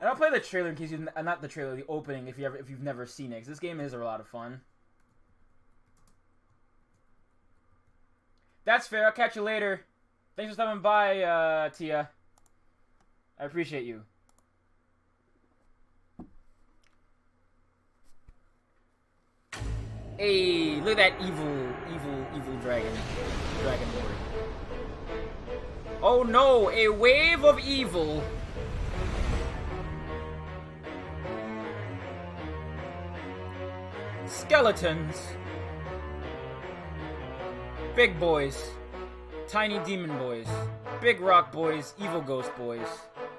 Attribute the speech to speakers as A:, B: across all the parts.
A: And I'll play the trailer in case you not the trailer, the opening if you've never seen it. 'Cause this game is a lot of fun. That's fair. I'll catch you later. Thanks for stopping by, Tia. I appreciate you. Hey, look at that evil dragon. Dragon Lord. Oh no, a wave of evil. Skeletons. Big boys. Tiny demon boys. Big rock boys. Evil ghost boys.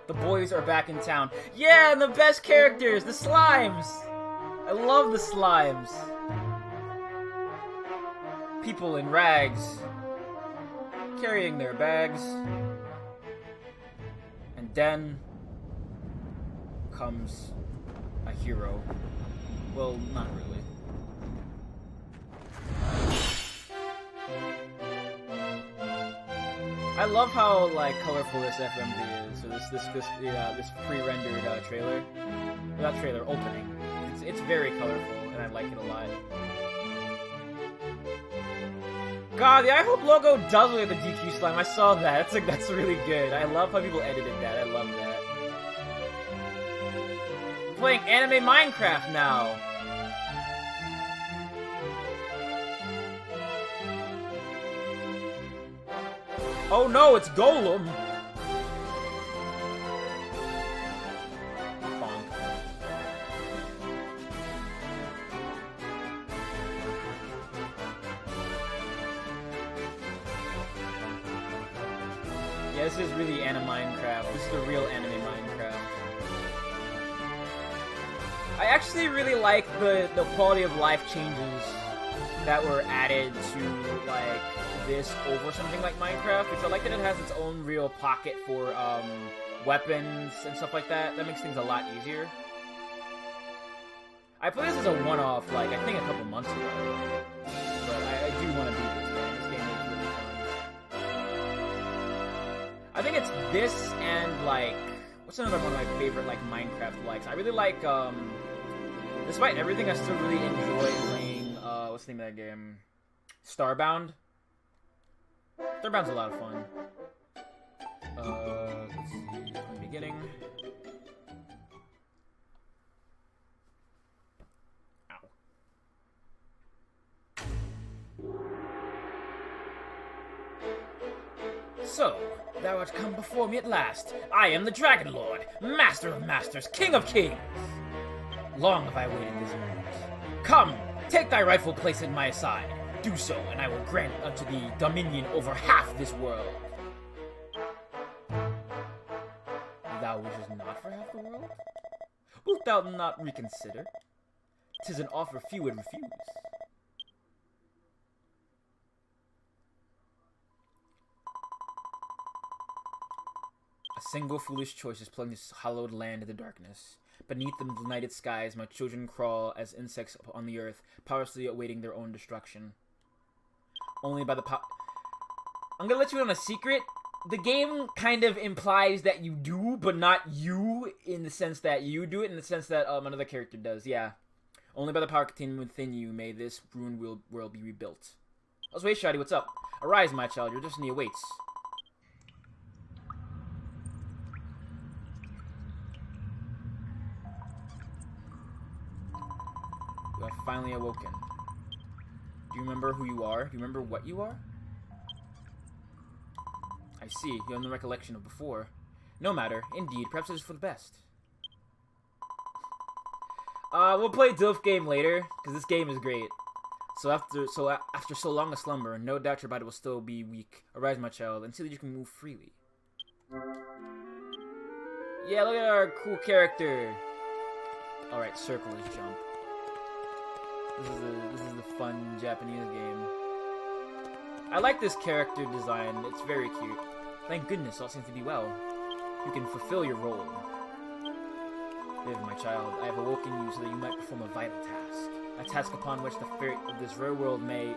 A: The boys are back in town. Yeah, and the best characters, the slimes. I love the slimes. People in rags. Carrying their bags. And then comes a hero. Well, not really. I love how like colorful this FMV is. So this pre-rendered trailer, not trailer, opening. It's very colorful, and I like it a lot. God, the I Hope logo does look like the DQ slime. I saw that. That's really good. I love how people edited that. I love that. I'm playing anime Minecraft now. Oh no, it's Golem! Bonk. Yeah, this is really anime Minecraft. This is the real anime Minecraft. I actually really like the quality of life changes that were added to, like, this over something like Minecraft, because I like that it has its own real pocket for weapons and stuff like that. That makes things a lot easier. I played this as a one-off, like, I think a couple months ago. But I do want to beat this game. This game is really fun. I think it's this and, like, what's another one of my favorite, like, Minecraft likes? I really like, despite everything, I still really enjoy playing, what's the name of that game? Starbound. Starbound's a lot of fun. Let's see, from the beginning. Ow. So, thou art come before me at last. I am the Dragon Lord, Master of Masters, King of Kings. Long have I waited this moment. Come, take thy rightful place at my side. Do so, and I will grant unto thee dominion over half this world. Thou wishest not for half the world? Wilt thou not reconsider? 'Tis an offer few would refuse. A single foolish choice is plunging this hallowed land into darkness. Beneath the benighted skies, my children crawl as insects on the earth, powerlessly awaiting their own destruction. Only by the I'm gonna let you in on a secret. The game kind of implies that you do, but not you, in the sense that you do it, in the sense that another character does, yeah. Only by the power contained within you may this ruined world be rebuilt. Let's wait, Shadi, what's up? Arise, my child, your destiny awaits. You have finally awoken. Do you remember who you are? Do you remember what you are? I see. You have no recollection of before. No matter. Indeed, perhaps it is for the best. We'll play Dilf game later, because this game is great. So after so long a slumber, no doubt your body will still be weak. Arise, my child, and see that you can move freely. Yeah, look at our cool character. Alright, circle is jump. This is the fun Japanese game. I like this character design. It's very cute. Thank goodness, all seems to be well. You can fulfill your role. Live, my child. I have awoken you so that you might perform a vital task. A task upon which the fate of this rare world may...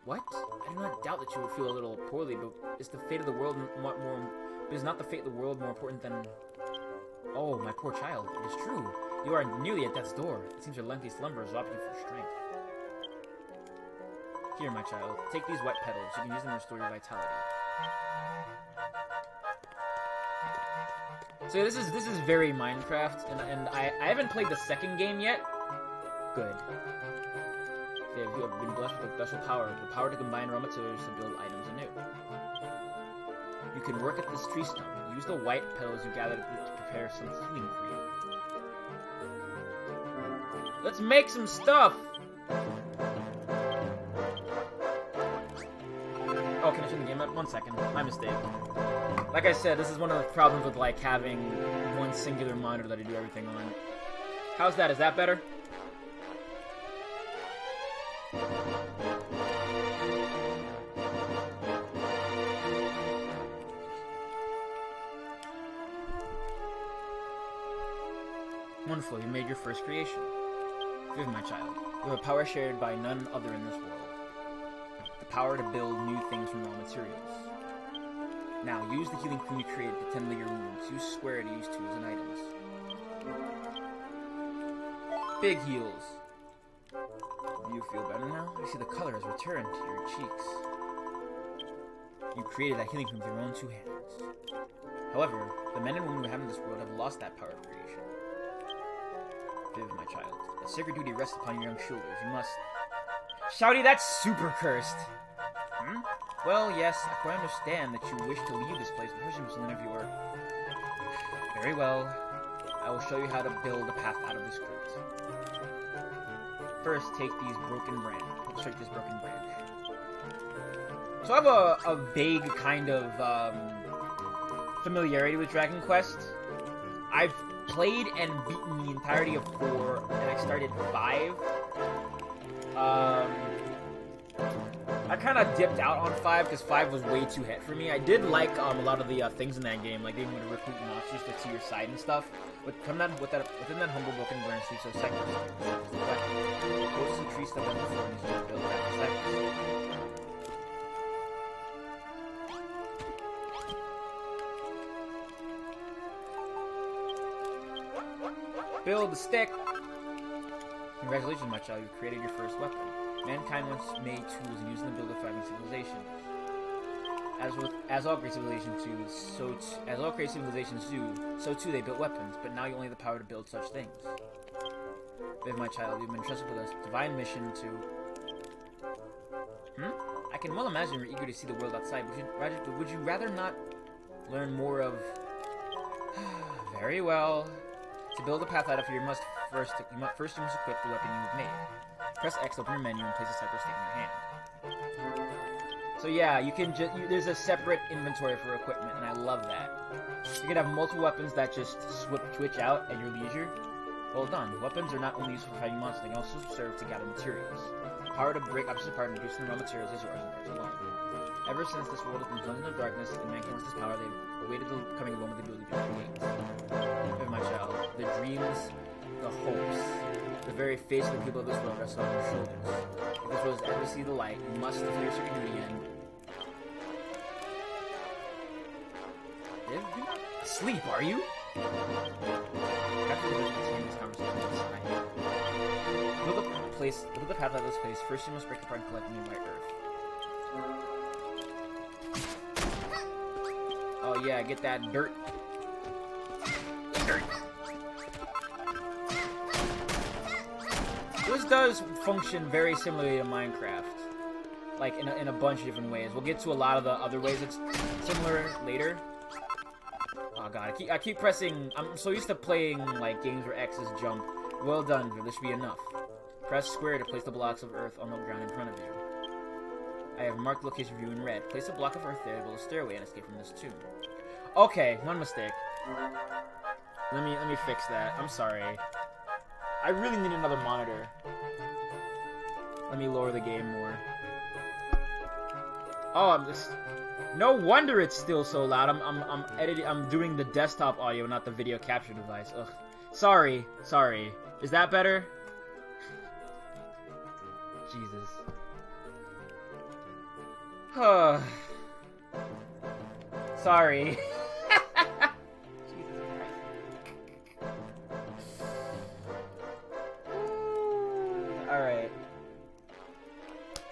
A: What? I do not doubt that you will feel a little poorly, but is the fate of the world more... But is not the fate of the world more important than... Oh, my poor child. It is true. You are nearly at death's door. It seems your lengthy slumber has robbed you of strength. Here, my child. Take these wet petals. You can use them to restore your vitality. So this is very Minecraft, and I haven't played the second game yet. Good. You have been blessed with a special power, the power to combine raw materials to build items anew. You can work at this tree stump. Use the white petals you gathered to prepare some healing cream. Let's make some stuff! Oh, can I turn the game up? 1 second. My mistake. Like I said, this is one of the problems with, like, having one singular monitor that I do everything on. How's that? Is that better? Wonderful, you made your first creation. Forgive my child. You have a power shared by none other in this world. The power to build new things from raw materials. Now, use the healing cream you created to tend to your wounds. Use square to use tools and items. Big heals. Do you feel better now? I see the color has returned to your cheeks. You created that healing cream with your own 2 hands. However, the men and women who have in this world have lost that power of creation. Viv, my child, a sacred duty rests upon your young shoulders. You must... Shouty, that's super cursed! Hmm? Well, yes, I quite understand that you wish to leave this place, but first you must learn of your... Very well. I will show you how to build a path out of this crypt. First, take these broken branch. Strike this broken branch. So I have a vague kind of familiarity with Dragon Quest. I've played and beaten the entirety of 4, and I started 5. I kind of dipped out on 5 because 5 was way too hit for me. I did like a lot of the things in that game, like being able to recruit monsters to see your side and stuff. But within that humble broken branch, you so cycles. Go to some tree stuff and before you start build that cycles. Build the stick! Congratulations, my child, you created your first weapon. Mankind once made tools and used them to build a thriving civilization. As all great civilizations do, so too they built weapons, but now you only have the power to build such things. Viv, my child, you've been entrusted with a divine mission to... I can well imagine you're eager to see the world outside, but would you rather not learn more of... Very well. To build a path out of here, you must first equip the weapon you have made. Press X to open your menu and place a separate stick in your hand. So yeah, you can there's a separate inventory for equipment, and I love that. You can have multiple weapons that just switch out at your leisure. Well done. Weapons are not only useful for fighting monsters, they can also serve to gather materials. The power to break objects apart and reduce the raw materials is yours and yours alone. Ever since this world has been plunged into darkness and mankind lost this power, they've awaited the coming along with the ability to create. Viv, my child, the dreams, the hopes, the very face of the people of this world rest on your shoulders. If this world is ever to see the light, you must fulfill your sacred duty and... Viv, you're not asleep, are you? After the vision, continue this conversation inside. Build the path out of this place. First, you must break apart and collect nearby earth. Oh yeah, get that dirt. Dirt. This does function very similarly to Minecraft, like in a bunch of different ways. We'll get to a lot of the other ways it's similar later. Oh god, I keep pressing. I'm so used to playing like games where X is jump. Well done, this should be enough. Press square to place the blocks of earth on the ground in front of you. I have marked the location for you in red. Place a block of earth there to build a stairway and escape from this tomb. Okay, one mistake. Let me fix that. I'm sorry. I really need another monitor. Let me lower the game more. Oh, I'm just... No wonder it's still so loud. I'm editing. I'm doing the desktop audio, not the video capture device. Ugh. Sorry. Is that better? Jesus. Sorry. Jesus Christ.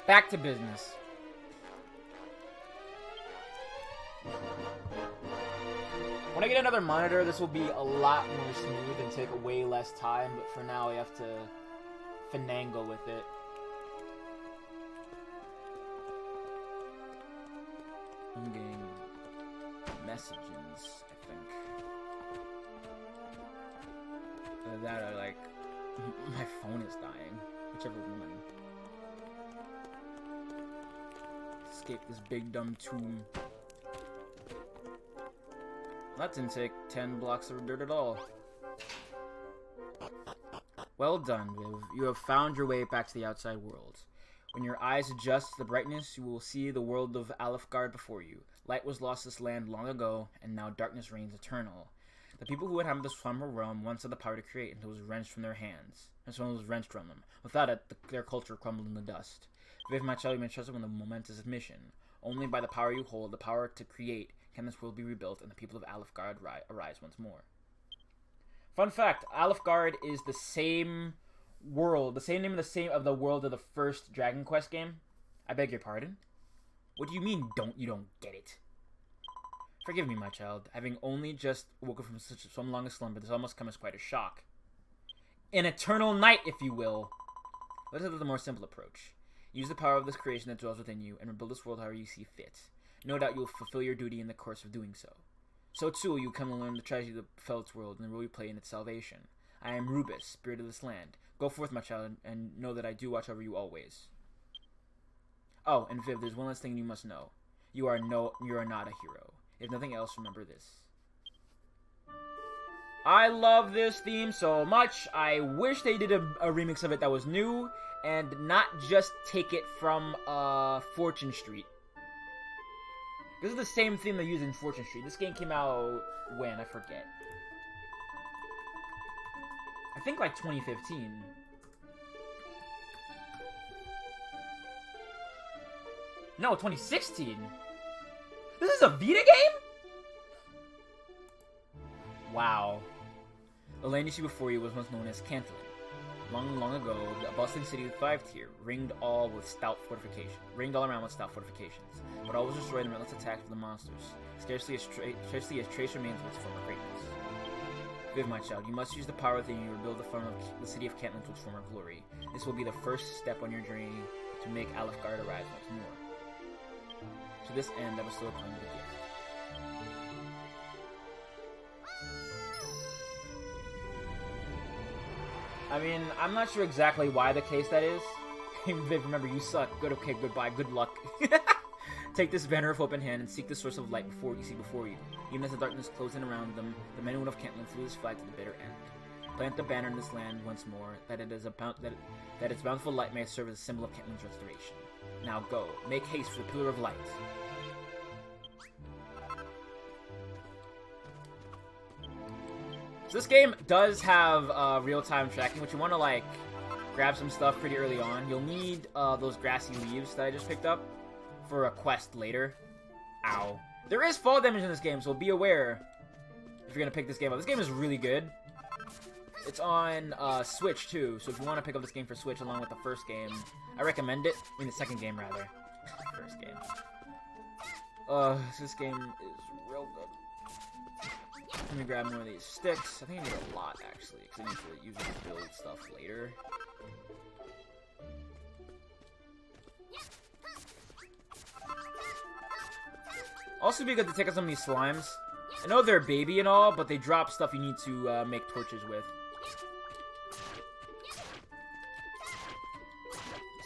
A: Back to business. When I get another monitor, this will be a lot more smooth and take way less time, but for now I have to finagle with it. I'm getting messages, I think. Either that or like, my phone is dying. Whichever one. Escape this big dumb tomb. That didn't take 10 blocks of dirt at all. Well done, Viv. You have found your way back to the outside world. When your eyes adjust to the brightness, you will see the world of Alefgard before you. Light was lost this land long ago, and now darkness reigns eternal. The people who inhabit this former realm once had the power to create until it was wrenched from their hands. And so it was wrenched from them. Without it, their culture crumbled in the dust. Viv, my child, you may trust it with a momentous mission. Only by the power you hold, the power to create, can this world be rebuilt and the people of Alefgard arise once more. Fun fact, Alefgard is the same world, the same name of the world of the first Dragon Quest game. I beg your pardon? What do you mean you don't get it? Forgive me, my child. Having only just woken from so long a slumber, this almost comes as quite a shock. An eternal night, if you will. Let's have the more simple approach. Use the power of this creation that dwells within you and rebuild this world however you see fit. No doubt you will fulfill your duty in the course of doing so. So too will you come to learn the tragedy that befell its world and the role you play in its salvation. I am Rubus, spirit of this land. Go forth, my child, and know that I do watch over you always. Oh, and Viv, there's one last thing you must know. You are not a hero. If nothing else, remember this. I love this theme so much. I wish they did a remix of it that was new and not just take it from Fortune Street. This is the same theme they use in Fortune Street. This game came out when? I forget. I think like 2015. No, 2016. This is a Vita game? Wow. The land you see before you was once known as Cantlin. Long, long ago, the bustling city of 5-tier ringed all around with stout fortifications. But all was destroyed in relentless attacks from the monsters. Scarcely a trace remains of its former greatness. Viv, my child, you must use the power within you to rebuild the city of Cantlin to its former glory. This will be the first step on your journey to make Alefgard arise once more. To this end, I bestow upon you the gift. I mean, I'm not sure exactly why the case that is. Viv, remember, you suck. Good, okay, goodbye, good luck. Take this banner with open hand and seek the source of light you see before you. Even as the darkness closed in around them, the men and women of Cantlin flew this flag to the bitter end. Plant the banner in this land once more, that its bountiful light may serve as a symbol of Cantlin's restoration. Now go, make haste for the Pillar of Light. So this game does have real-time tracking, which you want to like grab some stuff pretty early on. You'll need those grassy leaves that I just picked up for a quest later. Ow. There is fall damage in this game, so be aware if you're going to pick this game up. This game is really good. It's on Switch, too, so if you want to pick up this game for Switch along with the first game, I recommend it. I mean, the second game, rather. First game. This game is real good. Let me grab more of these sticks. I think I need a lot, actually, because I need to use it to build stuff later. Also be good to take out some of these slimes. I know they're baby and all, but they drop stuff you need to make torches with.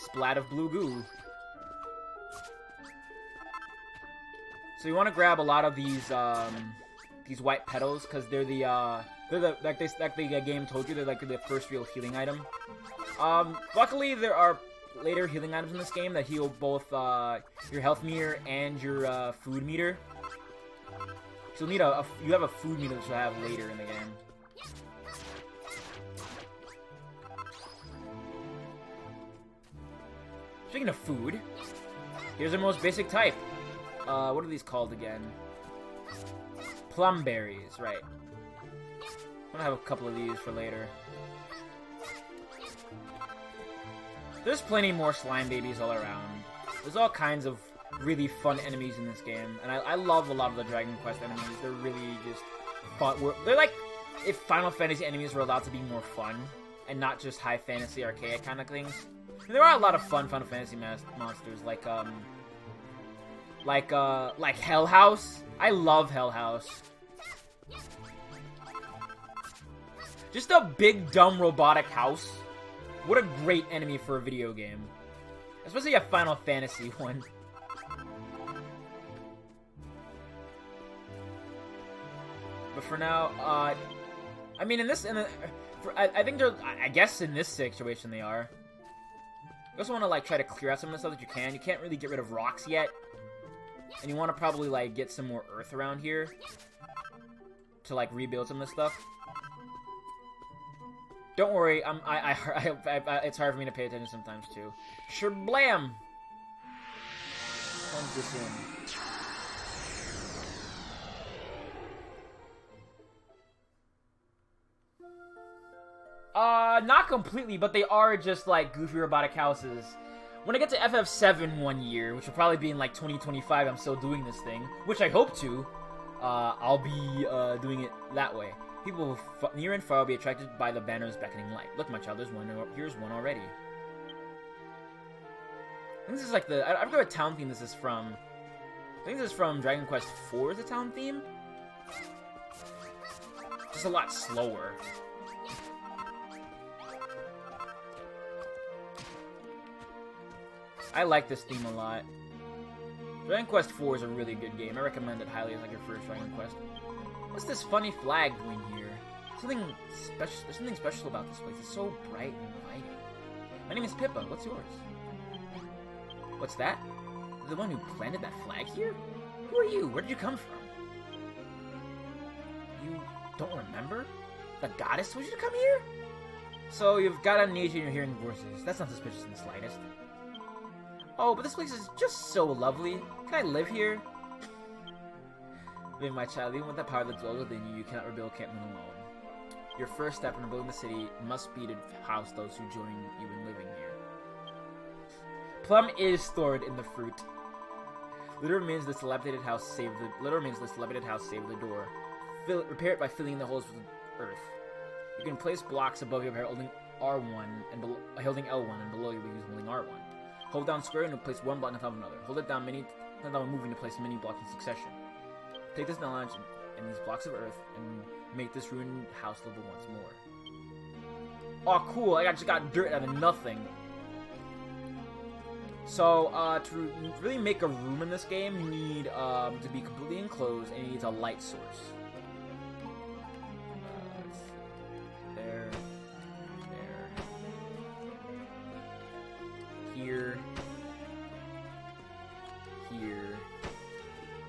A: Splat of blue goo. So you want to grab a lot of these white petals because they're the game told you, they're like the first real healing item. Luckily there are later healing items in this game that heal both your health meter and your food meter. So you'll need you have a food meter that you'll have later in the game. Speaking of food, here's our most basic type. What are these called again? Plum berries, right. I'm gonna have a couple of these for later. There's plenty more slime babies all around. There's all kinds of really fun enemies in this game, and I love a lot of the Dragon Quest enemies. They're really just fun. They're like if Final Fantasy enemies were allowed to be more fun and not just high fantasy archaic kind of things. And there are a lot of fun Final Fantasy monsters, like Hell House. I love Hell House. Just a big dumb robotic house. What a great enemy for a video game. Especially a Final Fantasy one. But for now, I mean, I think they're, I guess in this situation they are. You also want to, like, try to clear out some of the stuff that you can. You can't really get rid of rocks yet. And you want to probably, like, get some more earth around here. To, like, rebuild some of this stuff. Don't worry, it's hard for me to pay attention sometimes, too. Sherblam! Comes this in. Not completely, but they are just, like, goofy robotic houses. When I get to FF7 one year, which will probably be in, like, 2025, I'm still doing this thing, which I hope to, I'll be, doing it that way. People near and far will be attracted by the banner's beckoning light. Look, my child, here's one already. I think this is like I forget what town theme this is from. I think this is from Dragon Quest IV, the town theme. Just a lot slower. I like this theme a lot. Dragon Quest IV is a really good game. I recommend it highly as like your first Dragon Quest. What's this funny flag doing here? Something special. There's something special about this place. It's so bright and inviting. My name is Pippa. What's yours? What's that? The one who planted that flag here? Who are you? Where did you come from? You don't remember? The goddess told you to come here? So you've got amnesia and you're hearing voices. That's not suspicious in the slightest. Oh, but this place is just so lovely. Can I live here? My child, even with the power that dwells within you, you cannot rebuild Cantland alone. Your first step in rebuilding the city must be to house those who join you in living here. Plum is stored in the fruit. Little remains this dilapidated house save the door. Repair it by filling in the holes with earth. You can place blocks above your head holding R1 and holding L1, and below you will use holding R1. Hold down square and place one block on top of another. Hold it down moving to place many blocks in succession. Take this knowledge and these blocks of earth and make this ruined house livable once more. Oh, cool! I just got dirt out of nothing. So, to really make a room in this game, you need to be completely enclosed, and it needs a light source. Let's see. There. Here.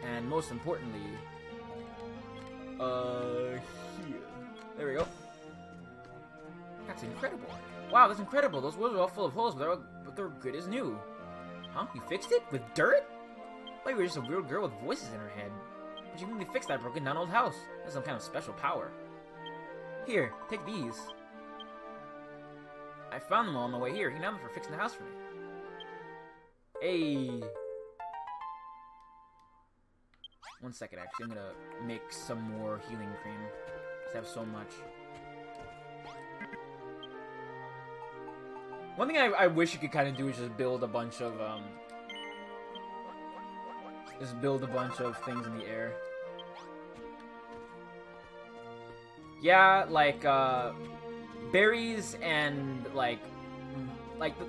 A: And most importantly, here. There we go. That's incredible. Wow, that's incredible. Those walls are all full of holes, but they're good as new. Huh? You fixed it? With dirt? I thought you were just a weird girl with voices in her head. But you really fixed that broken down old house. That's some kind of special power. Here, take these. I found them all on the way here. You can have them for fixing the house for me. Hey. 1 second, actually. I'm gonna make some more healing cream. Because I have so much. One thing I wish you could kind of do is just build a bunch of, things in the air. Yeah, like, berries and, like,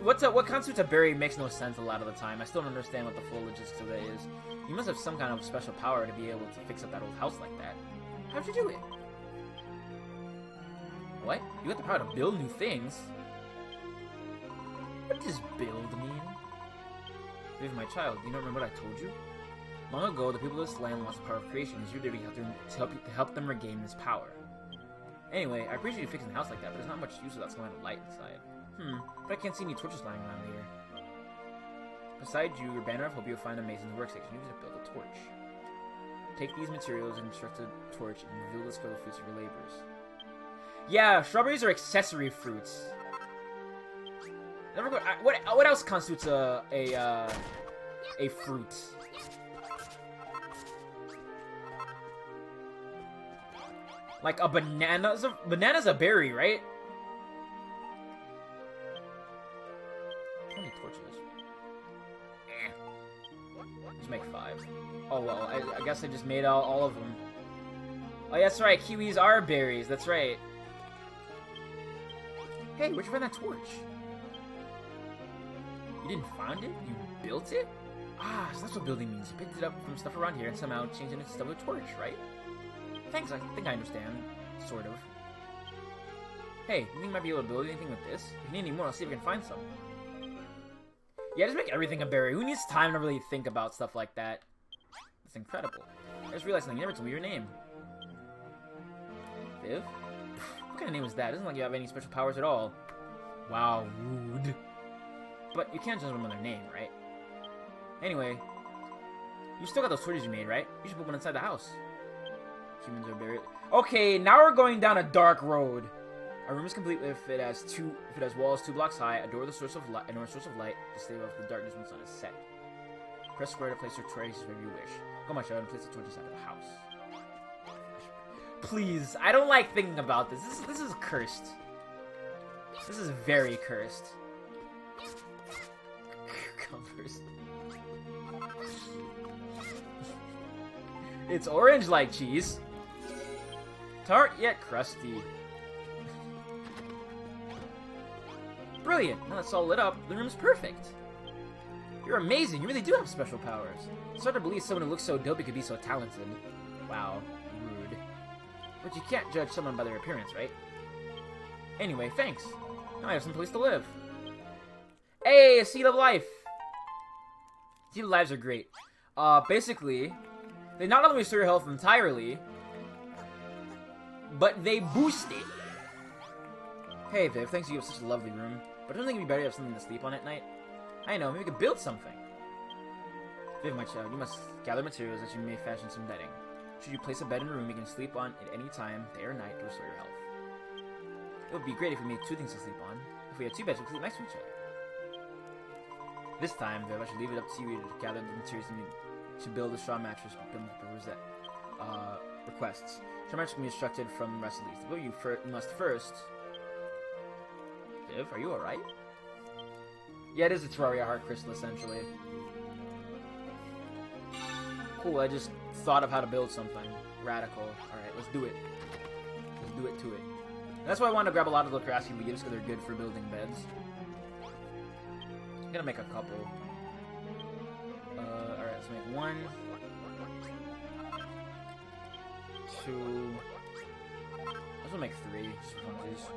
A: what constitutes a berry makes no sense a lot of the time. I still don't understand what the full logistics of that is. You must have some kind of special power to be able to fix up that old house like that. How'd you do it? What? You got the power to build new things? What does build mean? Viv, my child, do you not remember what I told you? Long ago, the people of this land lost the power of creation. It's your duty to help them regain this power. Anyway, I appreciate you fixing the house like that, but there's not much use without some kind of light inside. But I can't see any torches lying around here. Beside you, your banner of hope, you'll find a mason's workstation. You need to build a torch. Take these materials and construct a torch and reveal the scarlet fruits of your labors. Yeah, strawberries are accessory fruits. Never go. What else constitutes a fruit? Like a banana. Banana's a berry, right? How many torches? Just make 5. Oh well, I guess I just made all of them. Oh yeah, that's right. Kiwis are berries. That's right. Hey, where'd you find that torch? You didn't find it? You built it? Ah, so that's what building means. You picked it up from stuff around here and somehow changed it into stuff with a torch, right? Thanks, I think I understand. Sort of. Hey, you think you might be able to build anything with this? If you need any more, I'll see if I can find some. Yeah, just make everything a berry. Who needs time to really think about stuff like that? That's incredible. I just realized something. You never told me your name. Viv? What kind of name is that? It doesn't look like you have any special powers at all. Wow, rude. But you can't just remember their name, right? Anyway, you still got those torches you made, right? You should put one inside the house. Humans are buried. Okay, now we're going down a dark road. Our room is complete if it has walls 2 blocks high, a door with a source of light, to stay off the darkness when the sun is set. Press square to place your torches wherever you wish. Go my child and place the torches out of the house. Please, I don't like thinking about this. This is cursed. This is very cursed. Cucumbers. It's orange like cheese. Tart yet crusty. Brilliant! Now that's all lit up, the room's perfect. You're amazing, you really do have special powers. It's hard to believe someone who looks so dopey could be so talented. Wow, rude. But you can't judge someone by their appearance, right? Anyway, thanks. Now I have some place to live. Hey, a Seed of Life! Seed of Lives are great. Basically, they not only restore your health entirely, but they boost it. Hey Viv, thanks you have such a lovely room. But don't think it'd be better to have something to sleep on at night? I know, maybe we could build something. Viv, my child, you must gather materials that you may fashion some bedding. Should you place a bed in a room you can sleep on at any time, day or night, to restore your health. It would be great if we made 2 things to sleep on. If we had 2 beds, we could sleep next to each other. This time, Viv, I should leave it up to you to gather the materials you need to build a straw mattress with requests. Straw mattress can be constructed from the rest of these. But you must first... Viv, are you alright? Yeah, it is a Terraria Heart Crystal, essentially. Cool, I just thought of how to build something. Radical. Alright, let's do it. Let's do it to it. And that's why I wanted to grab a lot of the grassy leaves, because they're good for building beds. I'm gonna make a couple. Alright, let's make 1, 2... Let's make 3, just for funsies.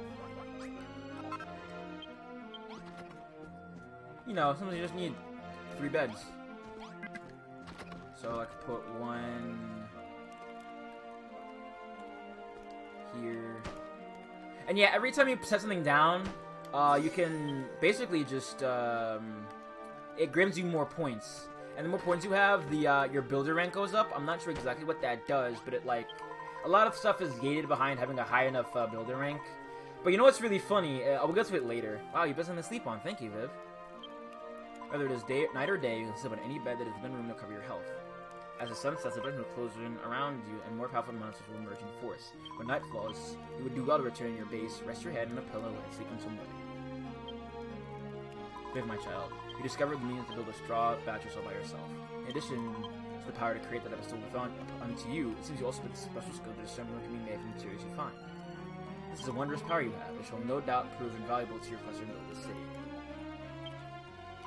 A: You know, sometimes you just need 3 beds. So I could put 1 here. And yeah, every time you set something down, you can basically just, it gives you more points. And the more points you have, the your builder rank goes up. I'm not sure exactly what that does, but it, like, a lot of stuff is gated behind having a high enough builder rank. But you know what's really funny? We'll get to it later. Wow, you have something to sleep on. Thank you, Viv. Whether it is night or day, you can sleep on any bed that is within room to cover your health. As the sun sets, the darkness will close in around you, and more powerful monsters will emerge in force. When night falls, you would do well to return to your base, rest your head on a pillow, and sleep until morning. Viv, my child, you discovered the means to build a straw mattress all by yourself. In addition to the power to create that I bestowed unto you, it seems you also possess a special skill to discern what can be made from materials you find. This is a wondrous power you have. It shall no doubt prove invaluable to your quest to build this city.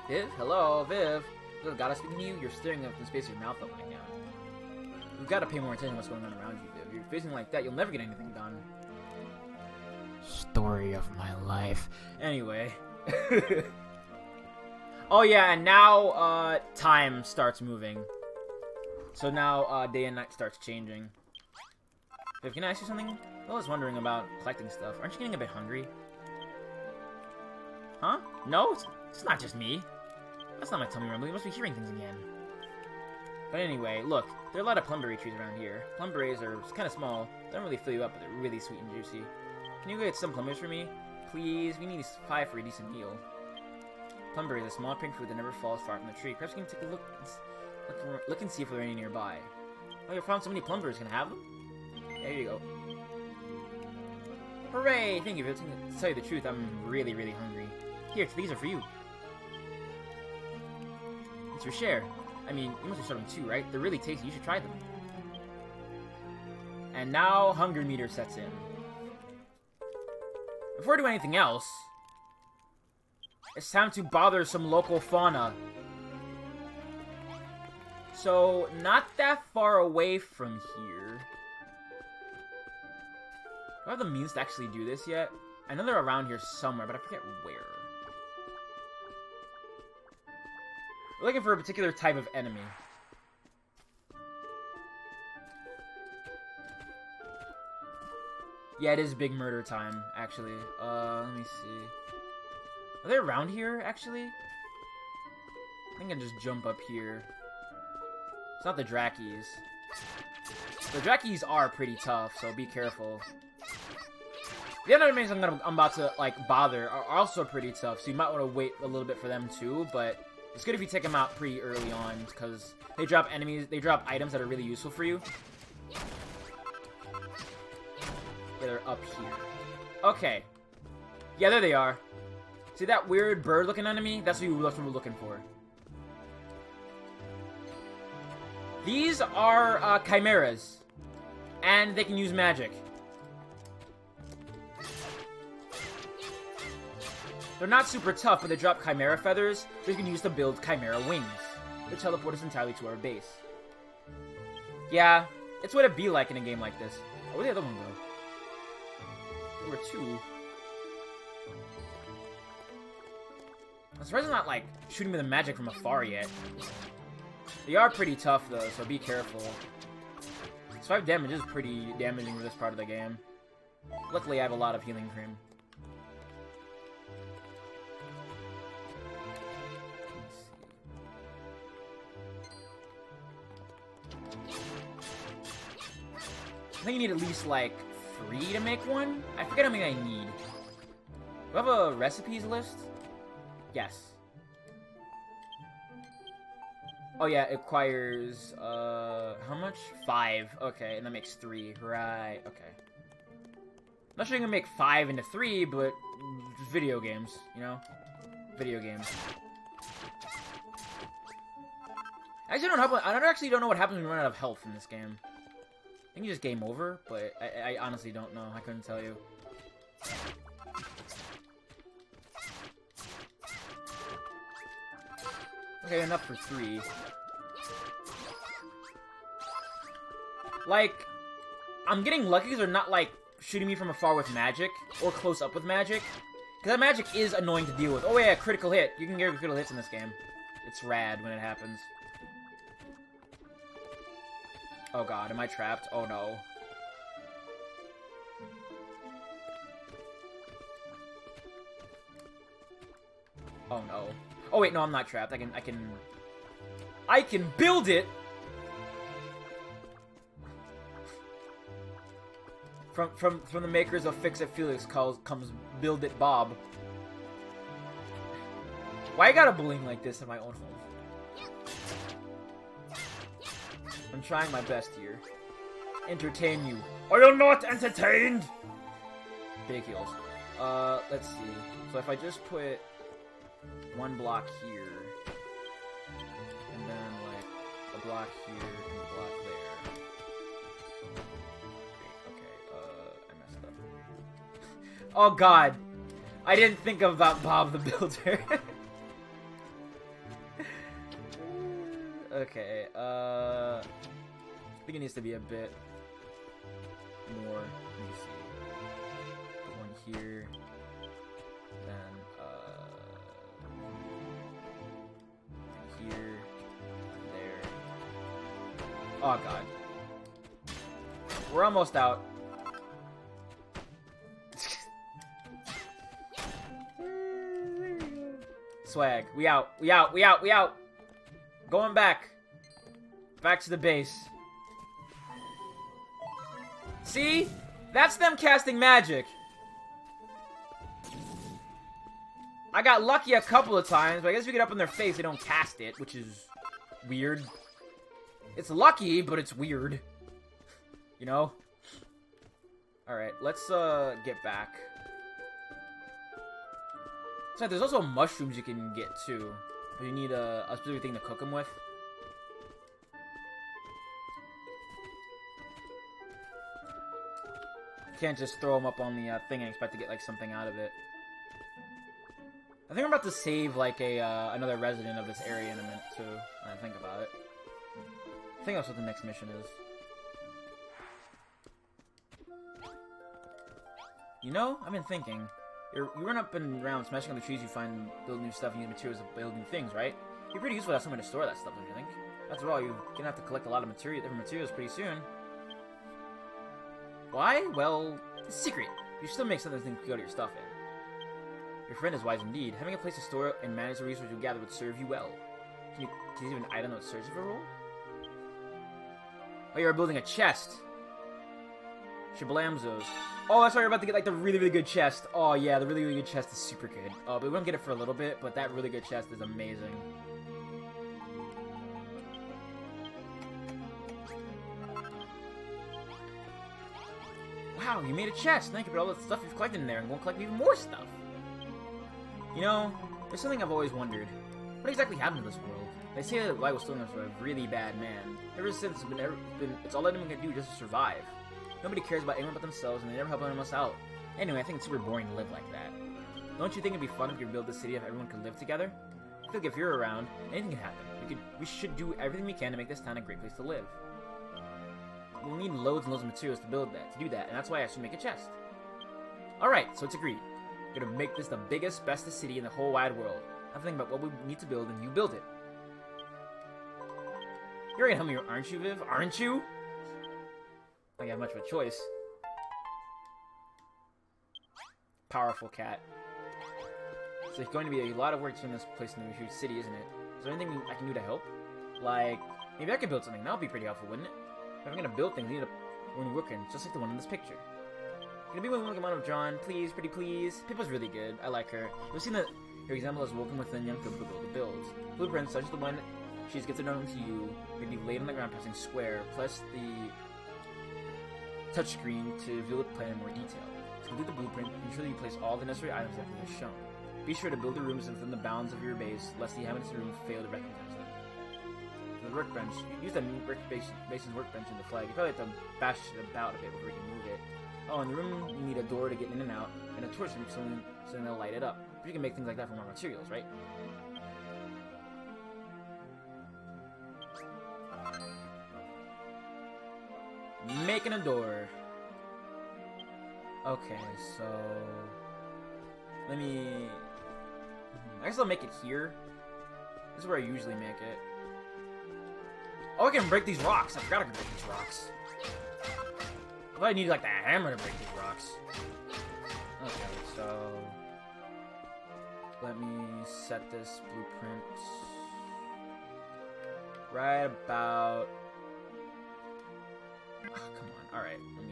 A: Viv? Hello, Viv. Look, God, I'm speaking to you. You're staring up in the space of your mouth opening now. You've got to pay more attention to what's going on around you, Viv. If you're facing like that, you'll never get anything done. Story of my life. Anyway. Oh yeah, and now, time starts moving. So now, day and night starts changing. Viv, can I ask you something? I was wondering about collecting stuff. Aren't you getting a bit hungry? Huh? No? It's not just me. That's not my tummy rumble. You must be hearing things again. But anyway, look. There are a lot of plumberry trees around here. Plumberries are kind of small. They don't really fill you up, but they're really sweet and juicy. Can you go get some plumberries for me? Please, we need 5 for a decent meal. Plumberry is a small pink fruit that never falls far from the tree. Perhaps you can take a look and see if there are any nearby. Oh, you found so many plumberries. Can I have them? There you go. Hooray! Thank you. To tell you the truth, I'm really, really hungry. Here, these are for you. It's your share. I mean, you must have started them too, right? They're really tasty. You should try them. And now, hunger meter sets in. Before I do anything else, it's time to bother some local fauna. So, not that far away from here. Do I have the means to actually do this yet? I know they're around here somewhere, but I forget where. We're looking for a particular type of enemy. Yeah, it is big murder time, actually. Let me see. Are they around here, actually? I think I can just jump up here. It's not the Drakkies. The Drakkies are pretty tough, so be careful. The other enemies I'm about to, like, bother are also pretty tough, so you might want to wait a little bit for them, too, but it's good if you take them out pretty early on, because they drop items that are really useful for you. Yeah, they're up here. Okay. Yeah, there they are. See that weird bird-looking enemy? That's what we're looking for. These are chimeras, and they can use magic. They're not super tough, but they drop chimera feathers, which you can use to build chimera wings, which teleport us entirely to our base. Yeah, it's what it'd be like in a game like this. Oh, where'd the other one go? There were two. I'm surprised they're not, like, shooting me the magic from afar yet. They are pretty tough, though, so be careful. 5 damage is pretty damaging for this part of the game. Luckily, I have a lot of healing cream. I think you need at least, like, 3 to make one? I forget how many I need. Do I have a recipes list? Yes. Oh yeah, it requires, how much? 5. Okay, and that makes 3. Right, okay. I'm not sure you can make 5 into 3, but video games, you know? Video games. I actually don't know what happens when you run out of health in this game. I think you just game over, but I honestly don't know. I couldn't tell you. Okay, enough for 3. Like, I'm getting lucky because they're not, like, shooting me from afar with magic, or close up with magic. Because that magic is annoying to deal with. Oh yeah, critical hit. You can get critical hits in this game. It's rad when it happens. Oh god, am I trapped? Oh no. Oh no. Oh wait, no, I'm not trapped. I can build it! From the makers of Fix-It Felix comes Build It Bob. Why I gotta bling like this in my own home? I'm trying my best here. Entertain you. Are you not entertained? Big heals. Let's see. So if I just put 1 block here, and then like a block here and a block there. Great. Okay. I messed up. Oh God, I didn't think about Bob the Builder. Okay. I think it needs to be a bit more. Let me see. Put 1 here. Then, here, there. Oh god. We're almost out. Swag. We out. We out. We out. We out. Going back. Back to the base. See? That's them casting magic. I got lucky a couple of times, but I guess if you get up in their face, they don't cast it, which is weird. It's lucky, but it's weird. You know? Alright, let's get back. So there's also mushrooms you can get too. But you need a specific thing to cook them with. You can't just throw them up on the thing and expect to get like something out of it. I think I'm about to save like another resident of this area in a minute too. When I think about it. I think that's what the next mission is. You know, I've been thinking. You run up and around smashing on the trees you find, build new stuff, and use materials to build new things, right? It'd be pretty useful to have somewhere to store that stuff, don't you think? After all, you're gonna have to collect a lot of different materials pretty soon. Why? Well, it's a secret. You still make something to go to your stuff in. Your friend is wise indeed. Having a place to store and manage the resources you gather would serve you well. Can you even an item that serves you for a role? Oh, you're building a chest. Shablamzos. Oh, that's why you're about to get, like, the really, really good chest. Oh, yeah, the really, really good chest is super good. Oh, but we don't get it for a little bit, but that really good chest is amazing. Wow, you made a chest. Now you can put all the stuff you've collected in there and go and collect even more stuff. You know, there's something I've always wondered. What exactly happened to this world? They say that Light was still a really bad man. Ever since, it's all anyone can do just to survive. Nobody cares about anyone but themselves, and they never help anyone else out. Anyway, I think it's super boring to live like that. Don't you think it'd be fun if we could build a city if everyone could live together? I feel like if you're around, anything can happen. We should do everything we can to make this town a great place to live. We'll need loads and loads of materials to do that, and that's why I should make a chest. Alright, so it's agreed. We're gonna make this the biggest, bestest city in the whole wide world. I'm thinking about what we need to build, and you build it. You're gonna help me, aren't you, Viv? Aren't you? I don't have much of a choice. Powerful cat. So it's going to be a lot of work to turn this place into a huge city, isn't it? Is there anything I can do to help? Like, maybe I could build something. That would be pretty helpful, wouldn't it? If I'm gonna build things, we need a woman working, just like the one in this picture. Can it be one like amount of John? Please, pretty please. Pippa's really good. I like her. We've seen that her example is working with a young people to build the builds. Blueprint, such as the one she gets it done to you, may be laid on the ground pressing square, plus the touchscreen to reveal the plan in more detail. To complete the blueprint, ensure that you place all the necessary items as shown. Be sure to build the rooms within the bounds of your base, lest the inhabitants of the room fail to recognize them. For the workbench, use the base's workbench in the flag. You probably have to bash it about a bit before you can move it. Oh, in the room, you need a door to get in and out, and a torch so then they'll light it up. But you can make things like that from raw materials, right? Making a door. Okay, so let me. I guess I'll make it here. This is where I usually make it. Oh, I can break these rocks. I forgot I could break these rocks. I thought I needed like the hammer to break these rocks. Okay, so let me set this blueprint right about. Oh, come on. All right, let me.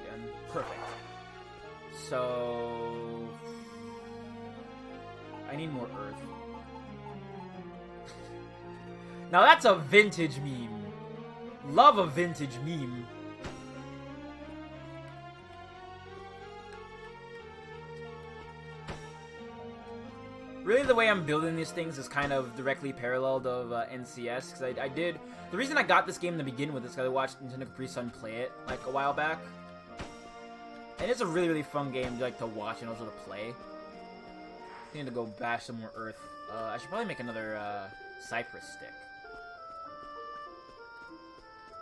A: Again. Perfect. So I need more earth. Now that's a vintage meme. Love a vintage meme. Really, the way I'm building these things is kind of directly paralleled of NCS, because I did. The reason I got this game to begin with is because I watched Nintendo Capri Sun play it like a while back, and it's a really, really fun game to watch and also to play. I need to go bash some more earth. I should probably make another cypress stick.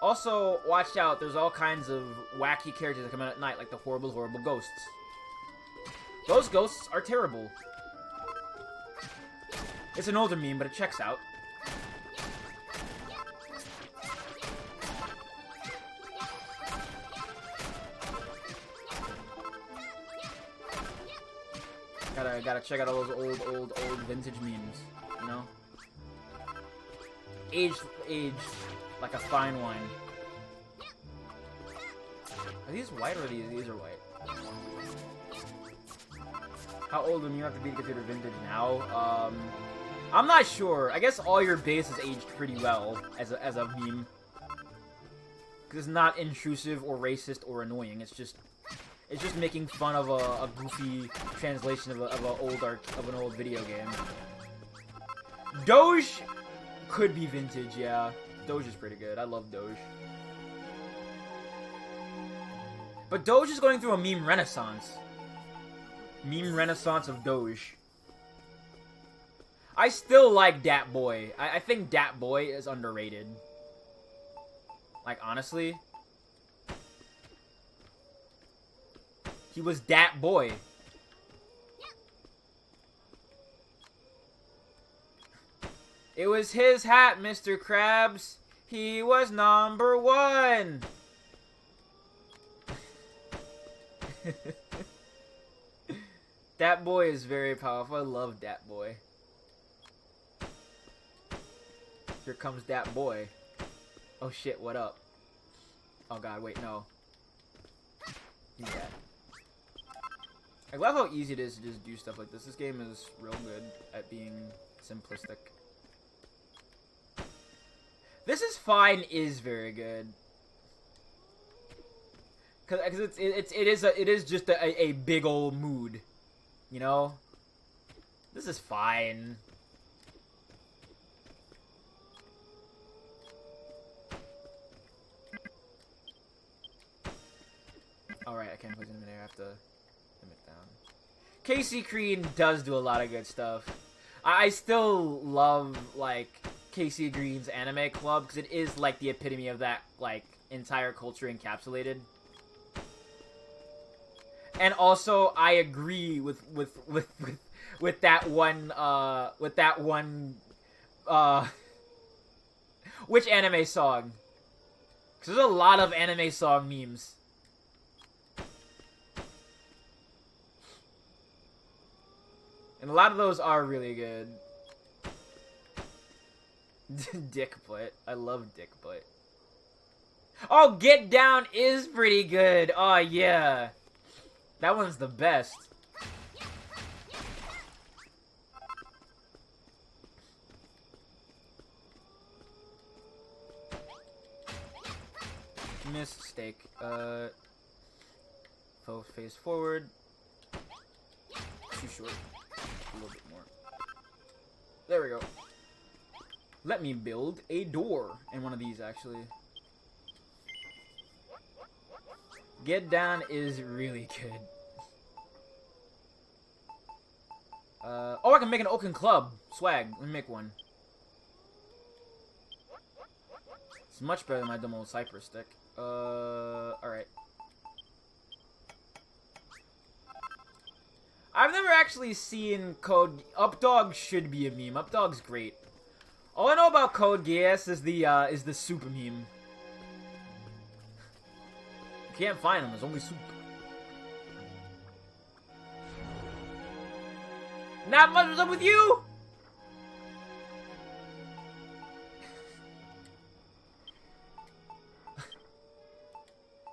A: Also, watch out, there's all kinds of wacky characters that come out at night, like the horrible, horrible ghosts. Those ghosts are terrible. It's an older meme, but it checks out. Gotta check out all those old vintage memes, you know? Aged like a fine wine. Are these white or these are white? How old would you have to be to consider vintage now? I'm not sure. I guess all your base is aged pretty well as a meme. Because it's not intrusive or racist or annoying. It's just making fun of a goofy translation of an old video game. Doge could be vintage, yeah. Doge is pretty good. I love Doge. But Doge is going through a meme renaissance. Meme renaissance of Doge. I still like Dat Boy. I think Dat Boy is underrated. Like, honestly. He was Dat Boy. It was his hat, Mr. Krabs. He was number one. Dat Boy is very powerful. I love Dat Boy. Here comes Dat Boy. Oh shit, what up? Oh god, wait, no. He's dead. I love how easy it is to just do stuff like this. This game is real good at being simplistic. This is fine is very good. Cause it is just a big old mood. You know? This is fine. Alright, I can't place it in there. I have to limit down. Casey Green does do a lot of good stuff. I still love, like, Casey Green's anime club, because it is, like, the epitome of that, like, entire culture encapsulated. And also, I agree with that one, which anime song? Because there's a lot of anime song memes. And a lot of those are really good. Dick Butt. I love Dick Butt. Oh, Get Down is pretty good. Oh, yeah. That one's the best. Mistake. Face forward. Too short. A little bit more. There we go. Let me build a door. And one of these, actually. Get Down is really good. Oh, I can make an Oaken Club. Swag. Let me make one. It's much better than my dumb old Cypress stick. Alright. I've never actually seen Code... Updog should be a meme. Updog's great. All I know about Code Geass is the soup meme. You can't find them, there's only soup. Not much was up with you!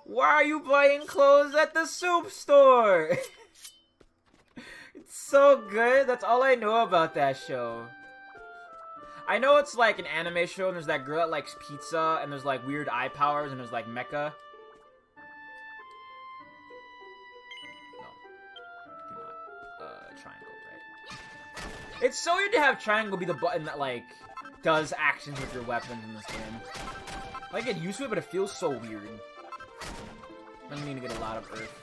A: Why are you buying clothes at the soup store? It's so good. That's all I know about that show. I know it's like an anime show and there's that girl that likes pizza and there's like weird eye powers and there's like mecha. No. Do not. Triangle, right? It's so weird to have triangle be the button that like does actions with your weapons in this game. I get used to it, but it feels so weird. I'm gonna get a lot of earth.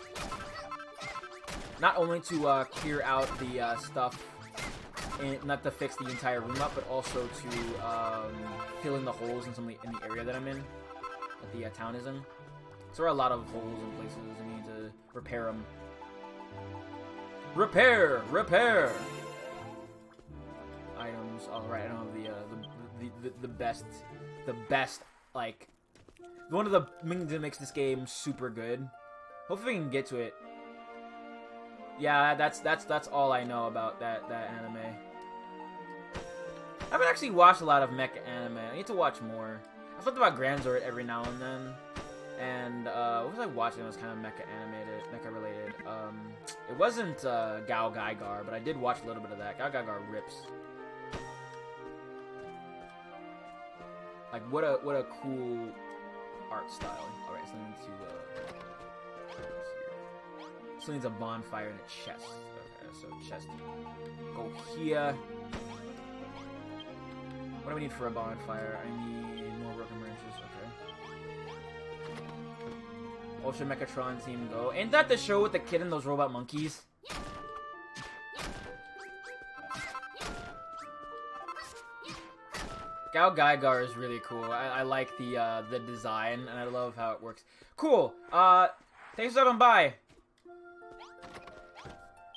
A: Not only to clear out the stuff, and not to fix the entire room up, but also to fill in the holes in in the area that I'm in, that the town is in. So there are a lot of holes in places, and you need to repair them. Repair! Repair! Items. All right, I don't have the best like. One of the things that makes this game super good. Hopefully we can get to it. Yeah, that's all I know about that anime. I haven't actually watched a lot of mecha anime. I need to watch more. I've thought about Granzord every now and then. And what was I watching that was kind of mecha related? It wasn't Gao Gaigar, but I did watch a little bit of that. Gao Gaigar rips. Like what a cool art style. All right, so I need to still needs a bonfire and a chest. Okay, so chest. Go here. What do we need for a bonfire? I need more broken branches. Okay. Ultra Mechatron team go. Ain't that the show with the kid and those robot monkeys? Gao Gaigar is really cool. I like the design, and I love how it works. Cool. Thanks for stopping by.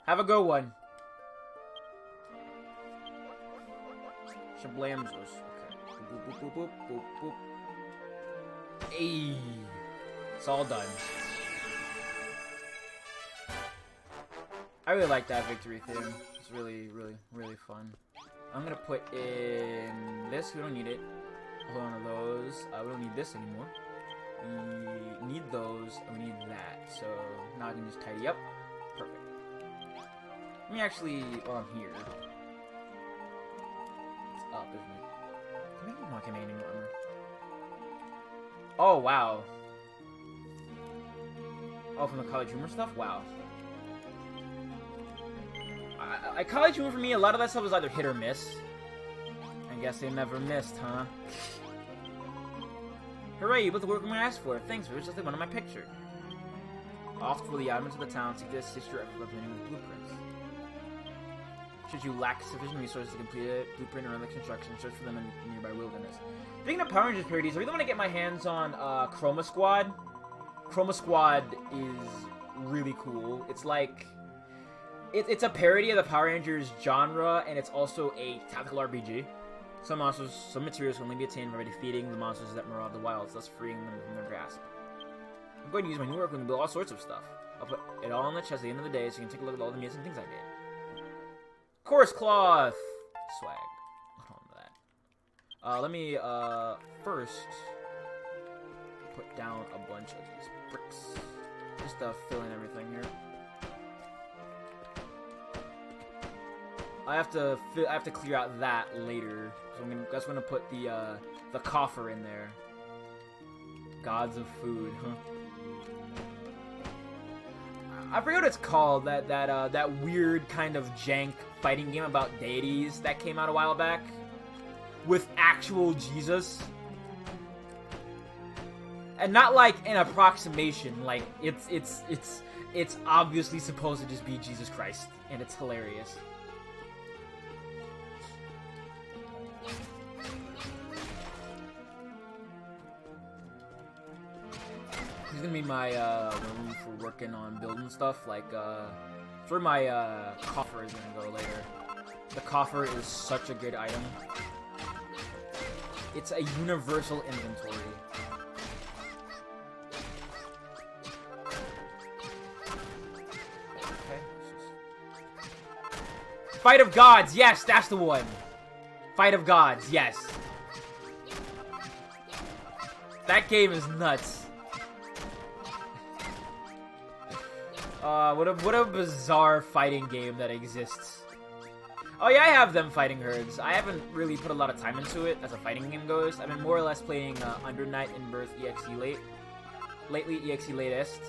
A: Have a good one. Shablamsos. Okay. Boop, boop, boop, boop, boop, boop. Ayy. It's all done. I really like that victory theme. It's really, really, really fun. I'm gonna put in this. We don't need it. Hold on to those. We don't need this anymore. We need those, and we need that. So now I can just tidy up. Perfect. Let me actually, while I'm here. It's up, isn't it? No, I can't make any more armor. Oh, wow. Oh, from the College Humor stuff? Wow. College Humor for me, a lot of that stuff was either hit or miss. I guess they never missed, huh? Hooray, you put the work I'm gonna ask for. Thanks, it was just like one of my picture. Off to the islands of the town, seek to assist your effort representing with blueprints. Should you lack sufficient resources to complete a blueprint or other construction, search for them in nearby wilderness. Speaking of Power Rangers parodies, I really want to get my hands on Chroma Squad. Chroma Squad is really cool. It's like... It's a parody of the Power Rangers genre, and it's also a tactical RPG. Some materials can only be attained by defeating the monsters that maraud the wilds, thus freeing them from their grasp. I'm going to use my new work and build all sorts of stuff. I'll put it all on the chest at the end of the day, so you can take a look at all the amazing things I did. Course cloth! Swag. Hold on to that. Let me, first put down a bunch of these bricks. Just, fill in everything here. I have to clear out that later. So I'm just gonna put the coffer in there. Gods of food, huh? I forget what it's called. That weird kind of jank fighting game about deities that came out a while back with actual Jesus, and not like an approximation. Like it's obviously supposed to just be Jesus Christ, and it's hilarious. This is gonna be my room for working on building stuff. Like, it's where my coffer is gonna go later. The coffer is such a good item. It's a universal inventory. Okay. Fight of Gods, yes, that's the one. Fight of Gods, yes. That game is nuts. What a bizarre fighting game that exists. Oh yeah, I have them fighting herds. I haven't really put a lot of time into it as a fighting game goes. I've been more or less playing Under Night in Birth EXE lately EXE latest.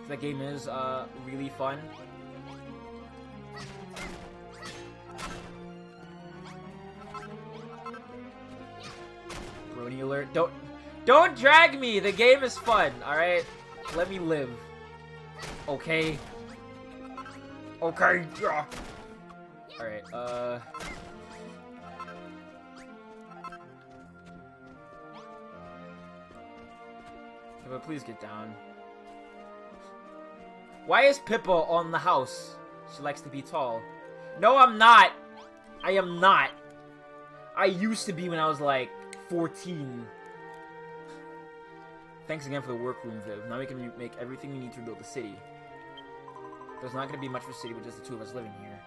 A: That game is really fun. Brony alert! Don't drag me. The game is fun. All right, let me live. Okay. Okay. Yeah. All right. Pippa, please get down. Why is Pippa on the house? She likes to be tall. No, I'm not. I am not. I used to be when I was like 14. Thanks again for the workroom, Viv. Now we can make everything we need to build the city. There's not going to be much of a city with just the two of us living here.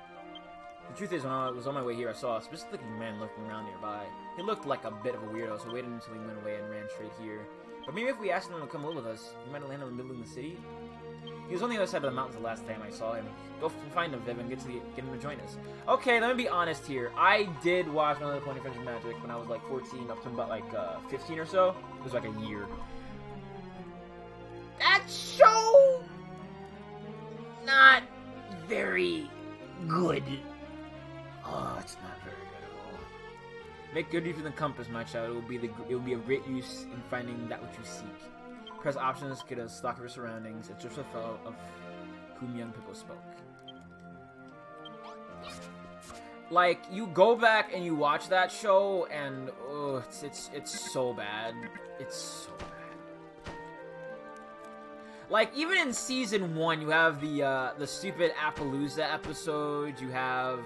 A: The truth is, when I was on my way here, I saw a specific-looking man lurking around nearby. He looked like a bit of a weirdo, so I waited until he went away and ran straight here. But maybe if we asked him to come live with us, he might have landed in the middle of the city. He was on the other side of the mountains the last time I saw him. Go find him, Viv, and get him to join us. Okay, let me be honest here. I did watch My Little Pony Friendship Magic when I was like 14 up to about like 15 or so. It was like a year. That show... not very good. Oh, it's not very good at all. Make good use of the compass, my child. It will be of great use in finding that which you seek. Press options, get a stock of your surroundings. It's just a fellow of whom young people spoke. Like, you go back and you watch that show, and oh, it's so bad. It's so bad. Like, even in season 1, you have the stupid Appaloosa episode. You have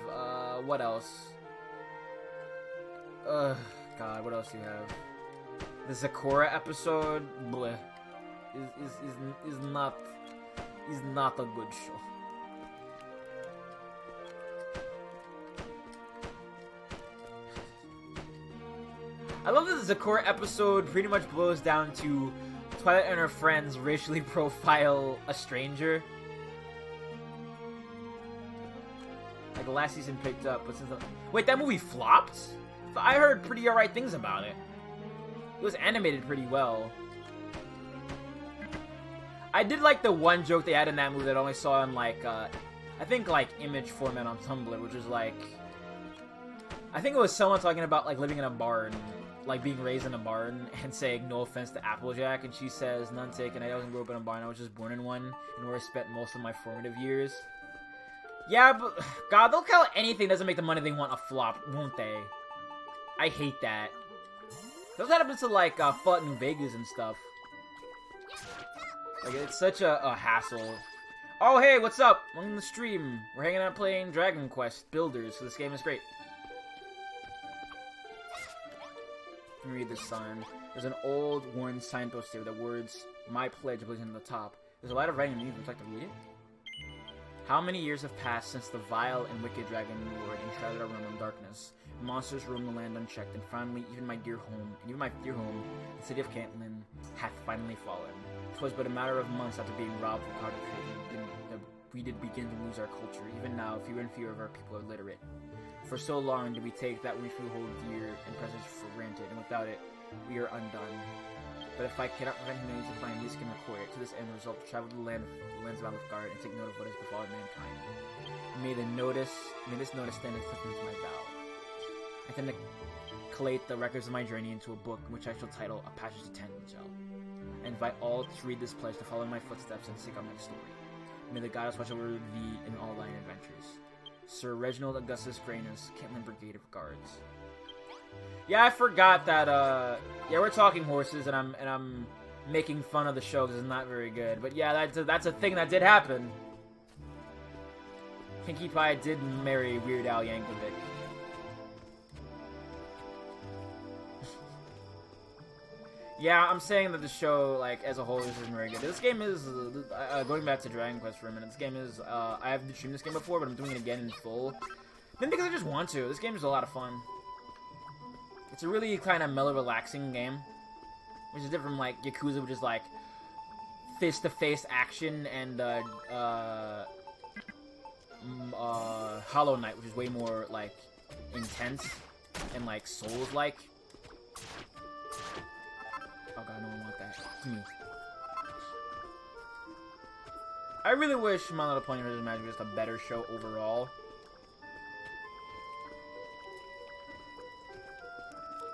A: what else? God, what else do you have? The Zakora episode. Bleh. Is not a good show. I love that the Zakora episode pretty much boils down to Twilight and her friends racially profile a stranger. Like the last season picked up, but since wait, that movie flopped? I heard pretty alright things about it. It was animated pretty well. I did like the one joke they had in that movie that I only saw in like, I think like image format on Tumblr, which was like, I think it was someone talking about like living in a barn, like being raised in a barn, and saying no offense to Applejack, and she says, none taken, I wasn't grew up in a barn, I was just born in one, and where I spent most of my formative years. Yeah, but, God, they'll call anything that doesn't make the money they want a flop, won't they? I hate that. That's what happens to like, Fallout New Vegas and stuff. Like, it's such a hassle. Oh, hey, what's up? I'm on the stream. We're hanging out playing Dragon Quest Builders, so this game is great. Let me read this sign. There's an old, worn signpost here with the words, My Pledge, blazing on the top. There's a lot of writing in it. Would you like to read it? How many years have passed since the vile and wicked dragon lord enshrouded our realm in darkness? Monsters roam the land unchecked, and finally, even my dear home, the city of Cantlin, hath finally fallen. 'Twas but a matter of months after being robbed of Cardiff that we did begin to lose our culture. Even now, fewer and fewer of our people are literate. For so long did we take that which we hold dear and precious for granted, and without it, we are undone. But if I cannot prevent humanity's decline, at least can record it. To this end, resolve to travel to the lands of Alefgard and take note of what has befallen mankind. May this notice stand as testimony to my vow. I intend to collate the records of my journey into a book, which I shall title A Passage to Tangent. I invite all to read this pledge, to follow in my footsteps, and seek out my story. May the goddess watch over thee in all thine adventures. Sir Reginald Augustus Granus, Cantlin Brigade of Guards. Yeah, I forgot that, yeah, we're talking horses, and I'm making fun of the show because it's not very good. But yeah, that's a thing that did happen. Pinkie Pie did marry Weird Al Yankovic. Yeah, I'm saying that the show, like, as a whole, isn't very good. This game is, going back to Dragon Quest for a minute, this game is, I have streamed this game before, but I'm doing it again in full. Then because I just want to. This game is a lot of fun. It's a really kind of mellow, relaxing game. Which is different from, like, Yakuza, which is, like, face-to-face action, and, Hollow Knight, which is way more, like, intense and, like, Souls-like. Oh god, no one want that. Give me. I really wish My Little Pony Friendship Magic was just a better show overall.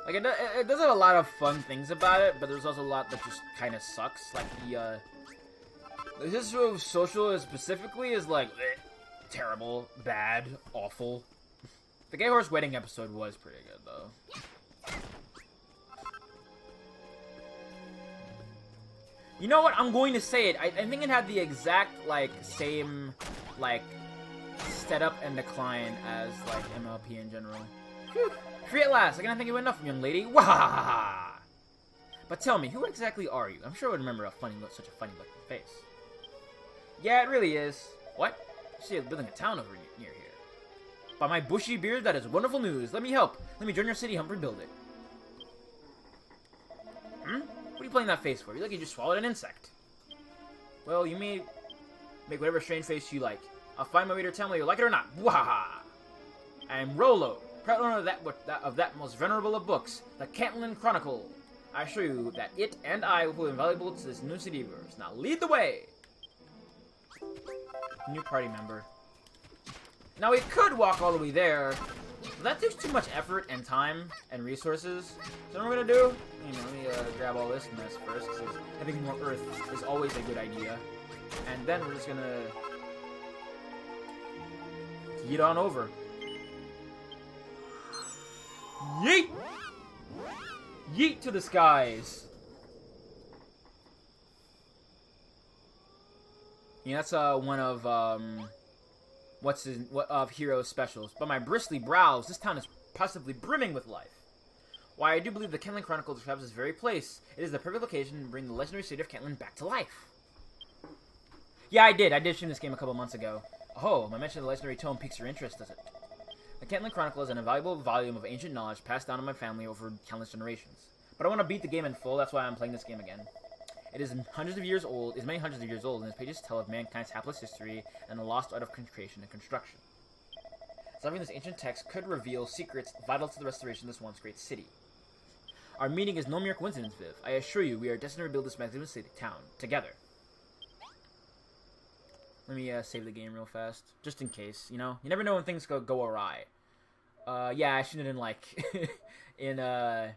A: Like, it does have a lot of fun things about it, but there's also a lot that just kind of sucks. Like, the history of Social specifically is, like, terrible, bad, awful. The Gay Horse Wedding episode was pretty good, though. You know what? I'm going to say it. I think it had the exact, like, same, like, setup and decline as, like, MLP in general. Whew. Free at last. I cannot think you enough, young lady. Wah! But tell me, who exactly are you? I'm sure I would remember such a funny looking face. Yeah, it really is. What? You see, I'm building a town over near here. By my bushy beard, that is wonderful news. Let me help. Let me join your city, help rebuild it. Hmm? What are are you playing that face for? You like you just swallowed an insect. Well, you may make whatever strange face you like. I'll find my way to town whether you like it or not. Wahaha! I am Rollo, proud owner of that most venerable of books, the Cantlin Chronicle. I assure you that it and I will be invaluable to this new city of yours. Now lead the way! New party member. Now we could walk all the way there, but that takes too much effort and time and resources. So what we're gonna do? Let me grab all this mess first, because having more earth is always a good idea. And then we're just gonna yeet on over. Yeet! Yeet to the skies! Yeah, that's one of Hero's specials. But my bristly brows, this town is positively brimming with life. Why, I do believe the Cantlin Chronicle describes this very place. It is the perfect location to bring the legendary city of Cantlin back to life. Yeah, I did stream this game a couple months ago. Oh, my mention of the legendary tome piques your interest, does it? The Cantlin Chronicle is an invaluable volume of ancient knowledge passed down to my family over countless generations. But I want to beat the game in full, that's why I'm playing this game again. It is many hundreds of years old, and its pages tell of mankind's hapless history and the lost art of creation and construction. Solving this ancient text could reveal secrets vital to the restoration of this once great city. Our meeting is no mere coincidence, Viv. I assure you, we are destined to rebuild this magnificent town together. Let me save the game real fast, just in case. You never know when things go awry. Yeah, I shouldn't have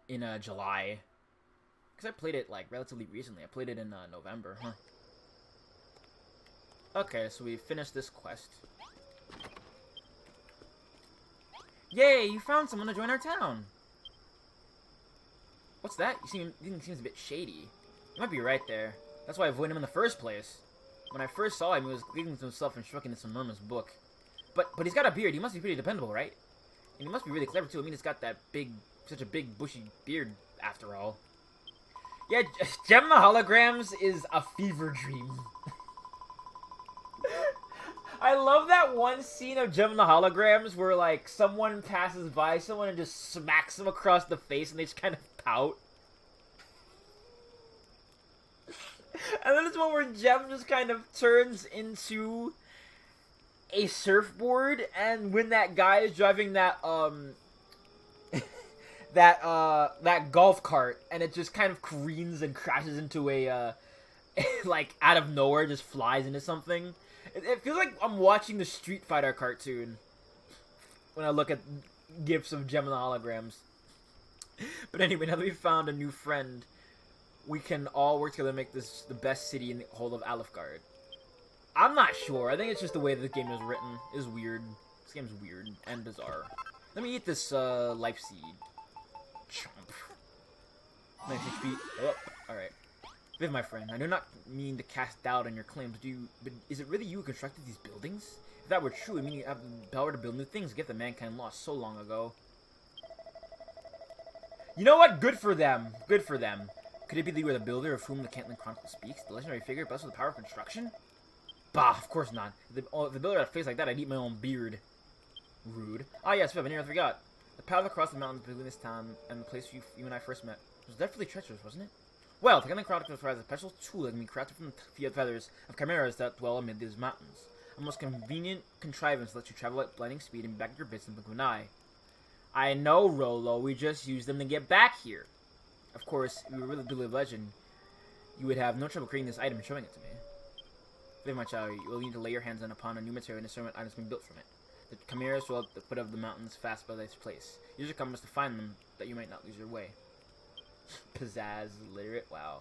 A: in July, because I played it relatively recently. I played it in November. Okay, so we finished this quest. Yay! You found someone to join our town. What's that? He seems a bit shady. You might be right there. That's why I avoided him in the first place. When I first saw him, he was giggling to himself and shrugging this enormous book. But he's got a beard. He must be pretty dependable, right? And he must be really clever too. I mean, he's got that such a big bushy beard after all. Yeah, Gem the Holograms is a fever dream. I love that one scene of Gem the Holograms where someone passes by someone and just smacks them across the face and they just kind of pout. And then there's one where Gem just kind of turns into a surfboard, and when that guy is driving that that golf cart, and it just kind of careens and crashes into a out of nowhere, just flies into something. It feels like I'm watching the Street Fighter cartoon when I look at gifs of Gem and the Holograms. But anyway, now that we've found a new friend, we can all work together to make this the best city in the whole of Alefgard. I'm not sure. I think it's just the way the game is written is weird. This game's weird and bizarre. Let me eat this life seed. Chomp. Nice HP. Oh, alright. Viv, my friend, I do not mean to cast doubt on your claims, but is it really you who constructed these buildings? If that were true, it means you have the power to build new things, a gift that mankind lost so long ago. You know what? Good for them. Good for them. Could it be that you are the builder of whom the Cantlin Chronicle speaks? The legendary figure blessed with the power of construction? Bah, of course not. If the builder had a face like that, I'd eat my own beard. Rude. Ah yes, Viv, I nearly forgot. The path across the mountains between this town and the place you and I first met was definitely treacherous, wasn't it? Well, the Cantlin Chronicle provides a special tool that can be crafted from the feathers of chimeras that dwell amid these mountains. A most convenient contrivance that lets you travel at blinding speed and back your bits in the blink of an eye. I know, Rollo, we just used them to get back here. Of course, if you were really believe legend, you would have no trouble creating this item and showing it to me. Viv, my child, you will need to lay your hands upon a new material and discern what items being built from it. The chimeras dwell at the foot of the mountains fast by this place. Use your compass to find them, that you might not lose your way. Pizzazz, literate, wow.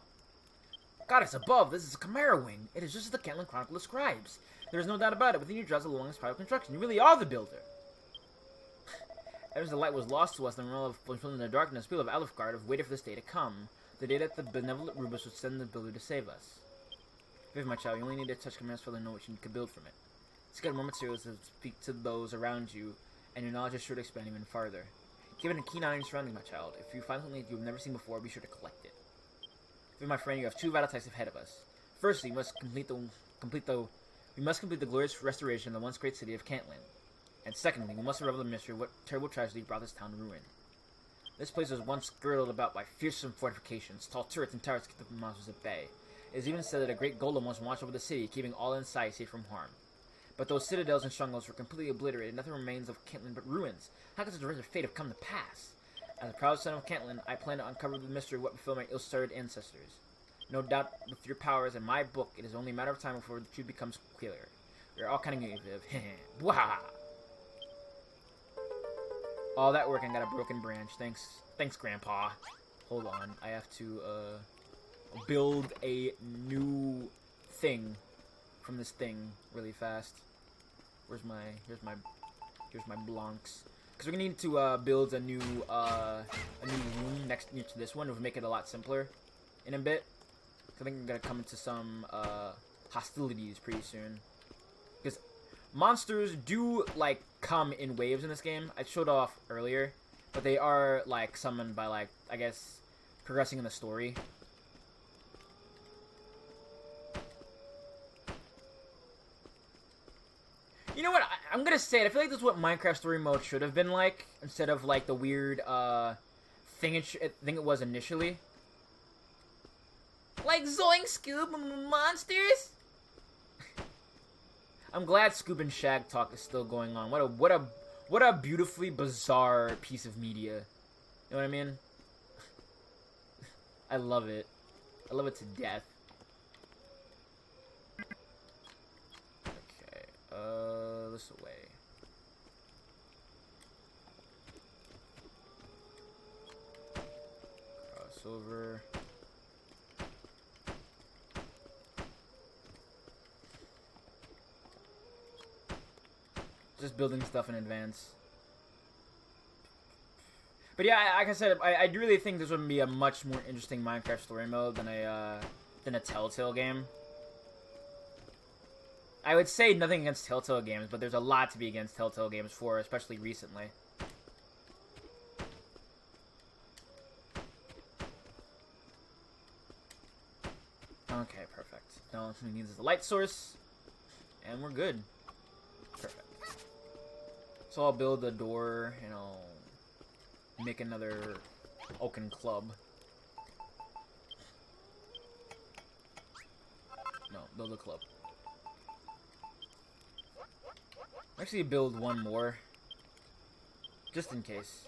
A: Goddess above, this is a chimera wing. It is just as the Cantlin Chronicle describes. There is no doubt about it. Within you draws the longest part of construction. You really are the builder. Ever since the light was lost to us, and we're in the darkness, people of Alefgard have waited for this day to come. The day that the benevolent Rubus would send the builder to save us. Viv, my child, you only need to touch chimeras for to know what you can build from it. Get more materials to speak to those around you, and your knowledge is sure to expand even farther. Given a keen eye on your surroundings, my child, if you find something you've never seen before, be sure to collect it. Viv, my friend, you have two vital tasks ahead of us. Firstly, we must complete the glorious restoration of the once great city of Cantlin. And secondly, we must unravel the mystery of what terrible tragedy brought this town to ruin. This place was once girdled about by fearsome fortifications, tall turrets and towers to keep the monsters at bay. It is even said that a great golem once watched over the city, keeping all inside safe from harm. But those citadels and strongholds were completely obliterated. Nothing remains of Cantlin but ruins. How could such a wretched fate have come to pass? As a proud son of Cantlin, I plan to uncover the mystery of what befell my ill-starred ancestors. No doubt, with your powers and my book, it is only a matter of time before the truth becomes clear. We are all kind of negative. Bwaha! All that work and got a broken branch. Thanks, Grandpa. Hold on, I have to build a new thing from this thing really fast. Here's my blocks. Because we're gonna need to build a new room next to this one. It would make it a lot simpler in a bit. I think I'm gonna come into some hostilities pretty soon. Because monsters do like come in waves in this game. I showed off earlier, but they are like summoned by like, I guess, progressing in the story. You know what? I'm gonna say it. I feel like this is what Minecraft Story Mode should have been like, instead of like the weird thing it was initially. Like Zoink Scoob monsters. I'm glad Scoob and Shag talk is still going on. What a beautifully bizarre piece of media. You know what I mean? I love it. I love it to death. This away. Crossover. Just building stuff in advance. But yeah, like I said, I really think this would be a much more interesting Minecraft story mode than a Telltale game. I would say nothing against Telltale games, but there's a lot to be against Telltale games for, especially recently. Okay, perfect. Now all we need is the light source, and we're good. Perfect. So I'll build a door, and I'll make another oaken club. No, build a club. Actually, build one more. Just in case.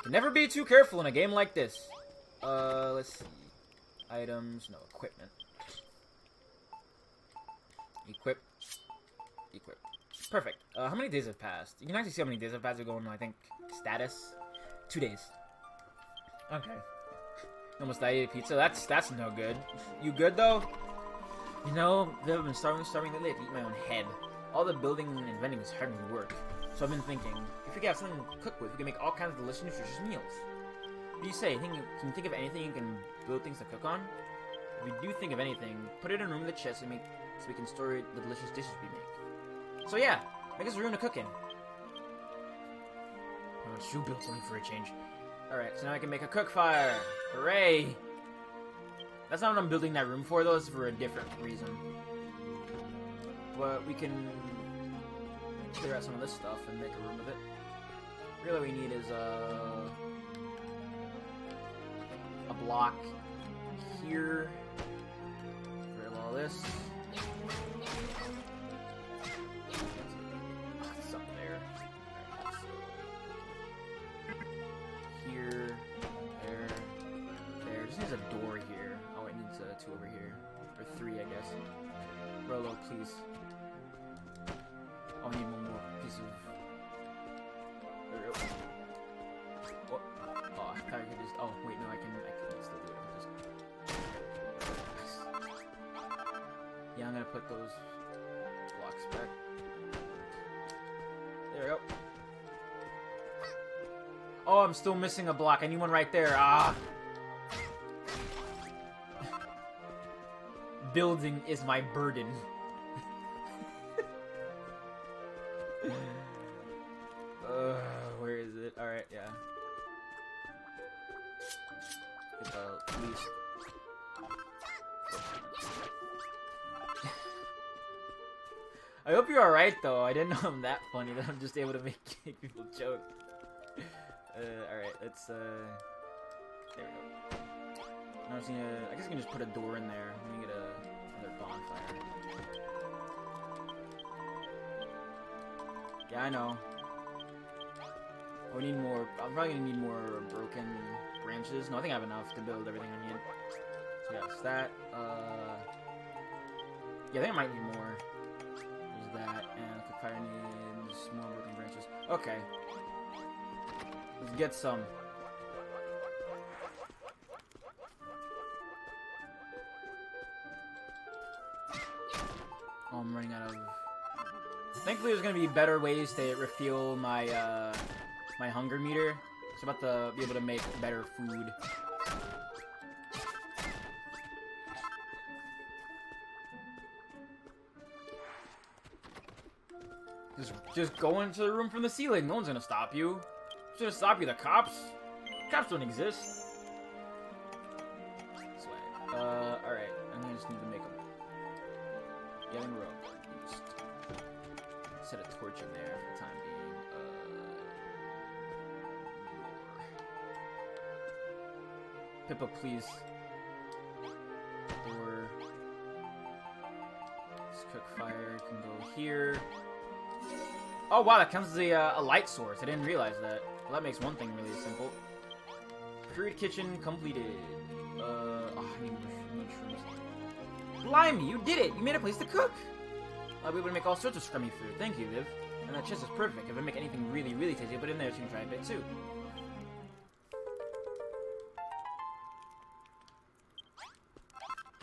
A: Can never be too careful in a game like this. Let's see. Items, no, equipment. Equip. Equip. Perfect. How many days have passed? You can actually see how many days have passed. We're going, I think, status. 2 days. Okay. Almost died ate pizza. That's no good. You good, though? You know, they've been starving lately. I eat my own head. All the building and inventing is hard work. So I've been thinking, if we could have something to cook with, we can make all kinds of delicious, nutritious meals. What do you say? Can you think of anything you can build things to cook on? If you do think of anything, put it in a room with a chest so we can store the delicious dishes we make. So yeah, make us a room to cook in. Oh, shoe built something for a change. Alright, so now I can make a cook fire. Hooray! That's not what I'm building that room for, though. It's for a different reason. But we can clear out some of this stuff and make a room of it. Really, what we need is a block here. Get rid of all this. It's up there. Right, so here, there. Just needs a door here. Oh, it needs two over here, or three, I guess. Rolo, please. I'll need one more piece of... There we go. What? Oh, I thought I could just... Oh, wait, no, I can still do it. Just... Yeah, I'm gonna put those blocks back. There we go. Oh, I'm still missing a block. I need one right there. Ah! Building is my burden. Where is it? Alright, yeah. Get the least. I hope you're alright, though. I didn't know I'm that funny that I'm just able to make people joke. Alright, let's, there we go. Now I guess I can just put a door in there. Let me get another bonfire. Yeah, I know. Oh, we need more. I'm probably gonna need more broken branches. No, I think I have enough to build everything I need. So yeah, it's that. Yeah, I think I might need more. There's that, and Quickfire needs more broken branches. Okay. Let's get some. Oh, I'm running out of... Thankfully, there's gonna be better ways to refuel my, my hunger meter. So I'm about to be able to make better food. Just go into the room from the ceiling. No one's gonna stop you. Who's gonna stop you? The cops? Cops don't exist. This way. Alright. I'm gonna just need to make a yelling rope. Just set a torch in there for the time being. Pippa, please. Door. This cook fire can go here. Oh wow, that counts as a light source. I didn't realize that. Well, that makes one thing really simple. Crude kitchen completed. Oh, I need mushrooms. Blimey, you did it! You made a place to cook! I'll be able to make all sorts of scrummy food. Thank you, Viv. And that chest is perfect. If I make anything really, really tasty, put it in there so you can try a bit too.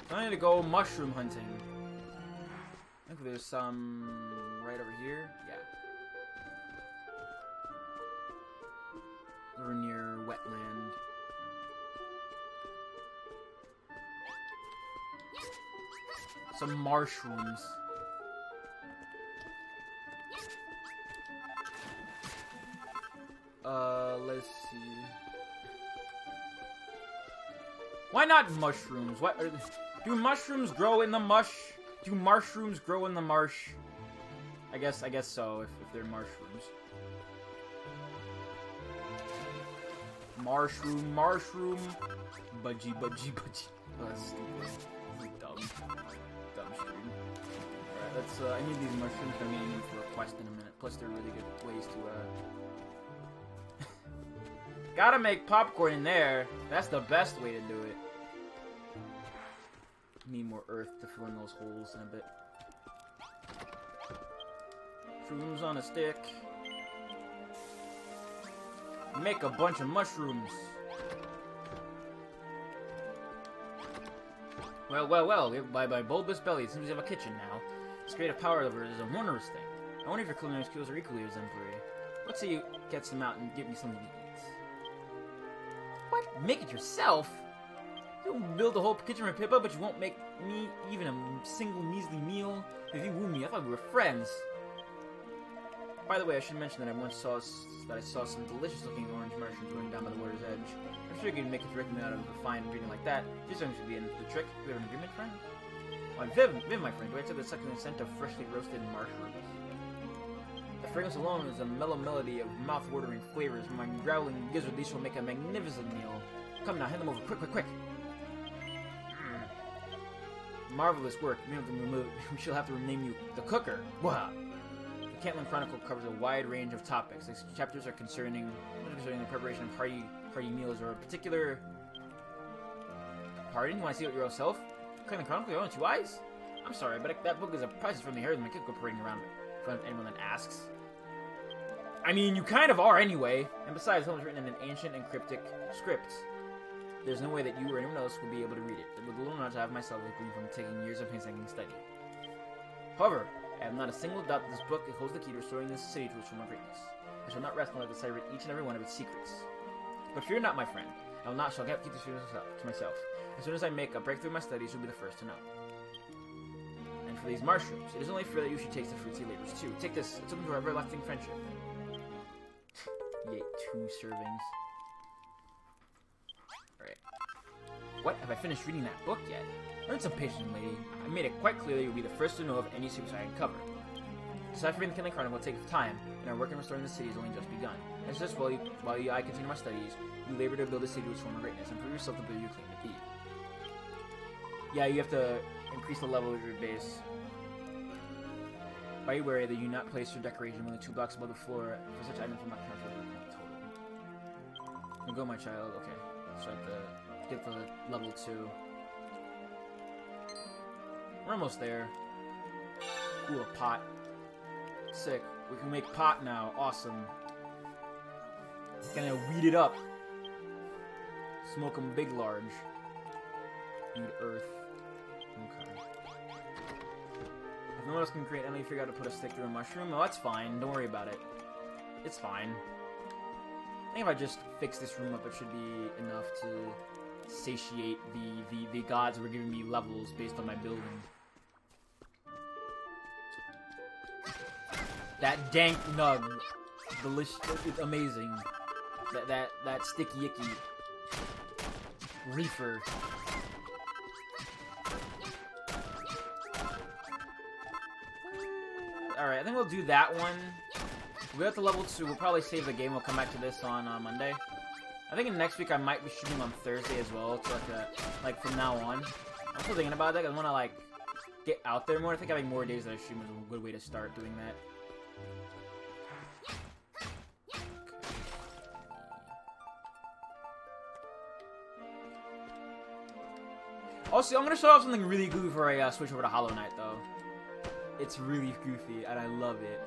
A: So I need to go mushroom hunting. I think there's some right over here. Yeah. Over near wetland. Some mushrooms. Let's see. Why not mushrooms? What do mushrooms grow in the mush? Do mushrooms grow in the marsh? I guess so, if they're mushrooms. Mushroom. Budgie. Oh, that's stupid. Dumb stream. Alright, let's, I need these mushrooms. I'm gonna need them for a quest in a minute. Plus, they're really good ways to, Gotta make popcorn in there. That's the best way to do it. Need more earth to fill in those holes in a bit. Shrooms on a stick. Make a bunch of mushrooms. Well. By bulbous belly, it seems you have a kitchen now. This creative power of it is a wondrous thing. I wonder if your culinary skills are equally exemplary. Let's see you get some out and give me something to eat. What? Make it yourself? You'll build a whole kitchen for Pippa, but you won't make me even a single measly meal? If you woo me, I thought we were friends. By the way, I should mention that I saw some delicious-looking orange mushrooms growing down by the water's edge. I'm sure you can make a drink out of a fine ingredient like that. This one should be in the trick. Do we have an agreement, friend? Why, Viv, my friend, do I take the succulent scent of freshly roasted mushrooms? The fragrance alone is a mellow melody of mouth-watering flavors. My growling gizzard, these will make a magnificent meal. Come now, hand them over, quick! Marvelous work. We shall have to rename you the Cooker. Wow. The Cantland Chronicle covers a wide range of topics. These chapters are concerning the preparation of hearty meals or a particular... Pardon? You want to see it yourself? Cantland Chronicle, you own 2 eyes? I'm sorry, but that book is a priceless from the heritage. I can't go parading around in front of anyone that asks. I mean, you kind of are anyway. And besides, it was written in an ancient and cryptic script. There's no way that you or anyone else would be able to read it. With little knowledge I have myself, it gleaned from taking years of painstaking study. However, I have not a single doubt that this book holds the key to restoring this city to its former greatness. I shall not rest until I decipher each and every one of its secrets. But fear not, my friend. I shall keep this to myself. As soon as I make a breakthrough in my studies, you'll be the first to know. And for these mushrooms, it is only fair that you should taste the fruits of your labors too. Take this. It's open to our everlasting friendship. You ate 2 servings. Alright. What? Have I finished reading that book yet? Learn some patience, lady. I made it quite clear that you'll be the first to know of any secrets I uncover. Deciphering the Killing Card will take time, and our work in restoring the city has only just begun. As just while I continue my studies, you labor to build a city to its former greatness, and prove yourself the builder you claim to be. Yeah, you have to increase the level of your base. Be wary that you do not place your decoration more than 2 blocks above the floor, for such items will not count for the total. Now go, my child. Okay, so I have to get to level 2. We're almost there. Ooh, a pot. Sick. We can make pot now. Awesome. Gonna weed it up. Smoke them big, large. Need earth. Okay. If no one else can create any, figure out to put a stick through a mushroom. Oh, that's fine. Don't worry about it. It's fine. I think if I just fix this room up, it should be enough to satiate the gods who are giving me levels based on my building. That dank nug, delicious, it's amazing. That sticky icky reefer. Alright, I think we'll do that one. We're at the level 2. We'll probably save the game. We'll come back to this on Monday. I think next week I might be shooting on Thursday as well. So like from now on. I'm still thinking about that. I want to like get out there more. I think having more days that I shoot is a good way to start doing that. Also, I'm gonna show off something really goofy before I switch over to Hollow Knight, though. It's really goofy, and I love it.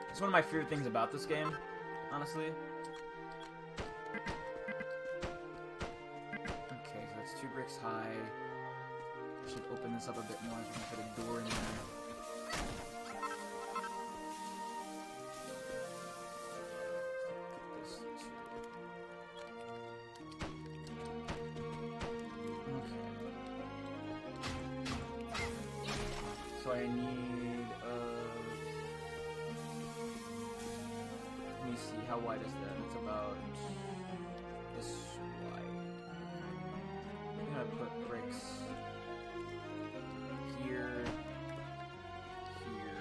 A: It's one of my favorite things about this game, honestly. Okay, so that's 2 bricks high. Should open this up a bit more so we can put a door in there. So I need, let me see, how wide is that? It's about this wide. I'm gonna put bricks here, here.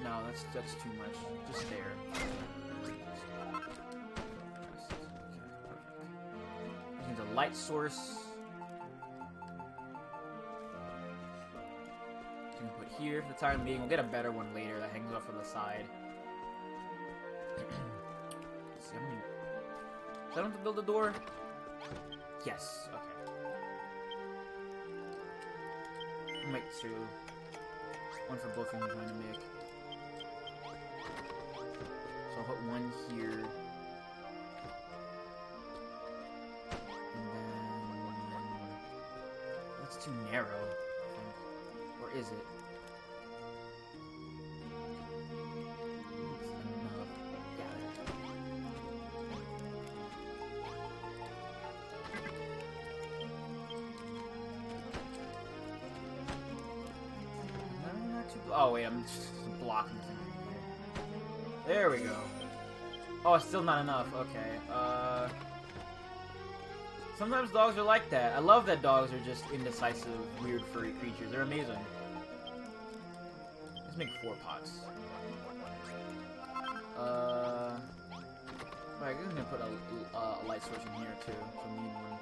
A: No, that's too much. Just there. Okay, perfect. I need a light source. Put here for the time being. We'll get a better one later that hangs off on the side. Let's see how many. Does I have to build a door? Yes. Okay. I'll make 2. One for both of them I'm trying to make. So I'll put 1 here. And then that's too narrow, I think. Or is it? Oh wait, I'm just blocking something here. There we go. Oh, it's still not enough. Okay. Sometimes dogs are like that. I love that dogs are just indecisive, weird, furry creatures. They're amazing. Let's make 4 pots. Right, I'm gonna put a light switch in here too. So we need one.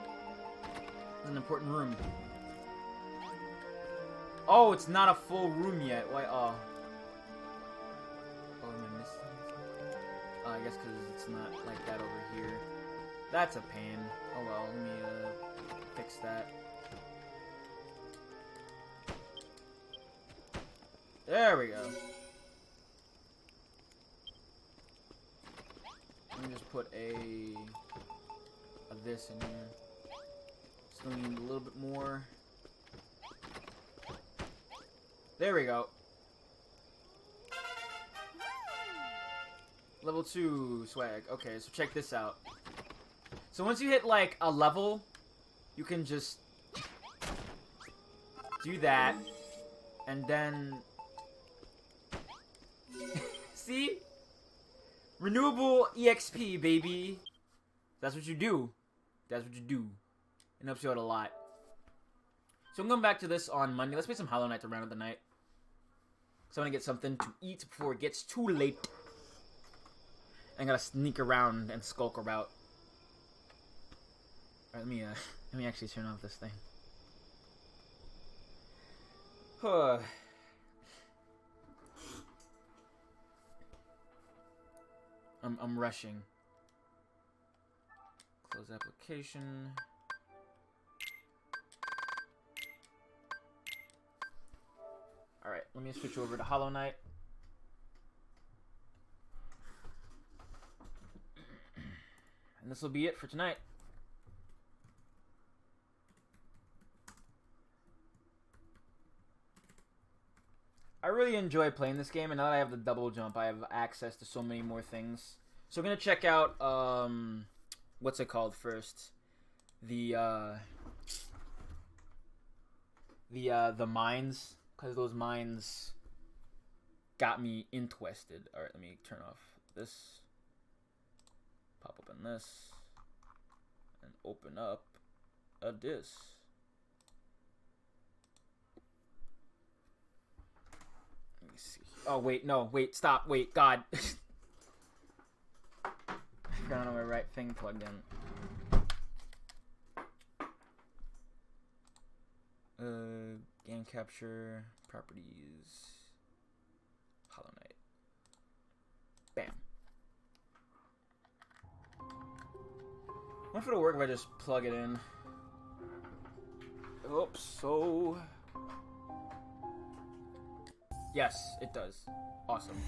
A: This is an important room. Oh, it's not a full room yet. Why? Oh. Oh, am I missing? Oh, I guess because it's not like that over here. That's a pain. Oh well, let me fix that. There we go. Let me just put a this in here. Still need a little bit more. There we go. Level 2 swag. Okay, so check this out. So once you hit like a level, you can just do that, and then see? Renewable EXP, baby. That's what you do. That's what you do. It helps you out a lot. So I'm going back to this on Monday. Let's play some Hollow Knight to round out the night. So I'm going to get something to eat before it gets too late. I gotta sneak around and skulk about. Alright, let me actually turn off this thing. I'm rushing. Close application. Alright, let me switch over to Hollow Knight. And this will be it for tonight. I really enjoy playing this game, and now that I have the double jump, I have access to so many more things. So we're gonna check out what's it called first? The mines, because those mines got me interested. All right, let me turn off this. Pop open this and open up a disk. Let me see. Oh wait, no, wait, stop, wait, God. I don't know my right thing plugged in. Game capture, properties, Hollow Knight. Bam. I wonder if it'll work if I just plug it in. Oops, so... Yes, it does. Awesome.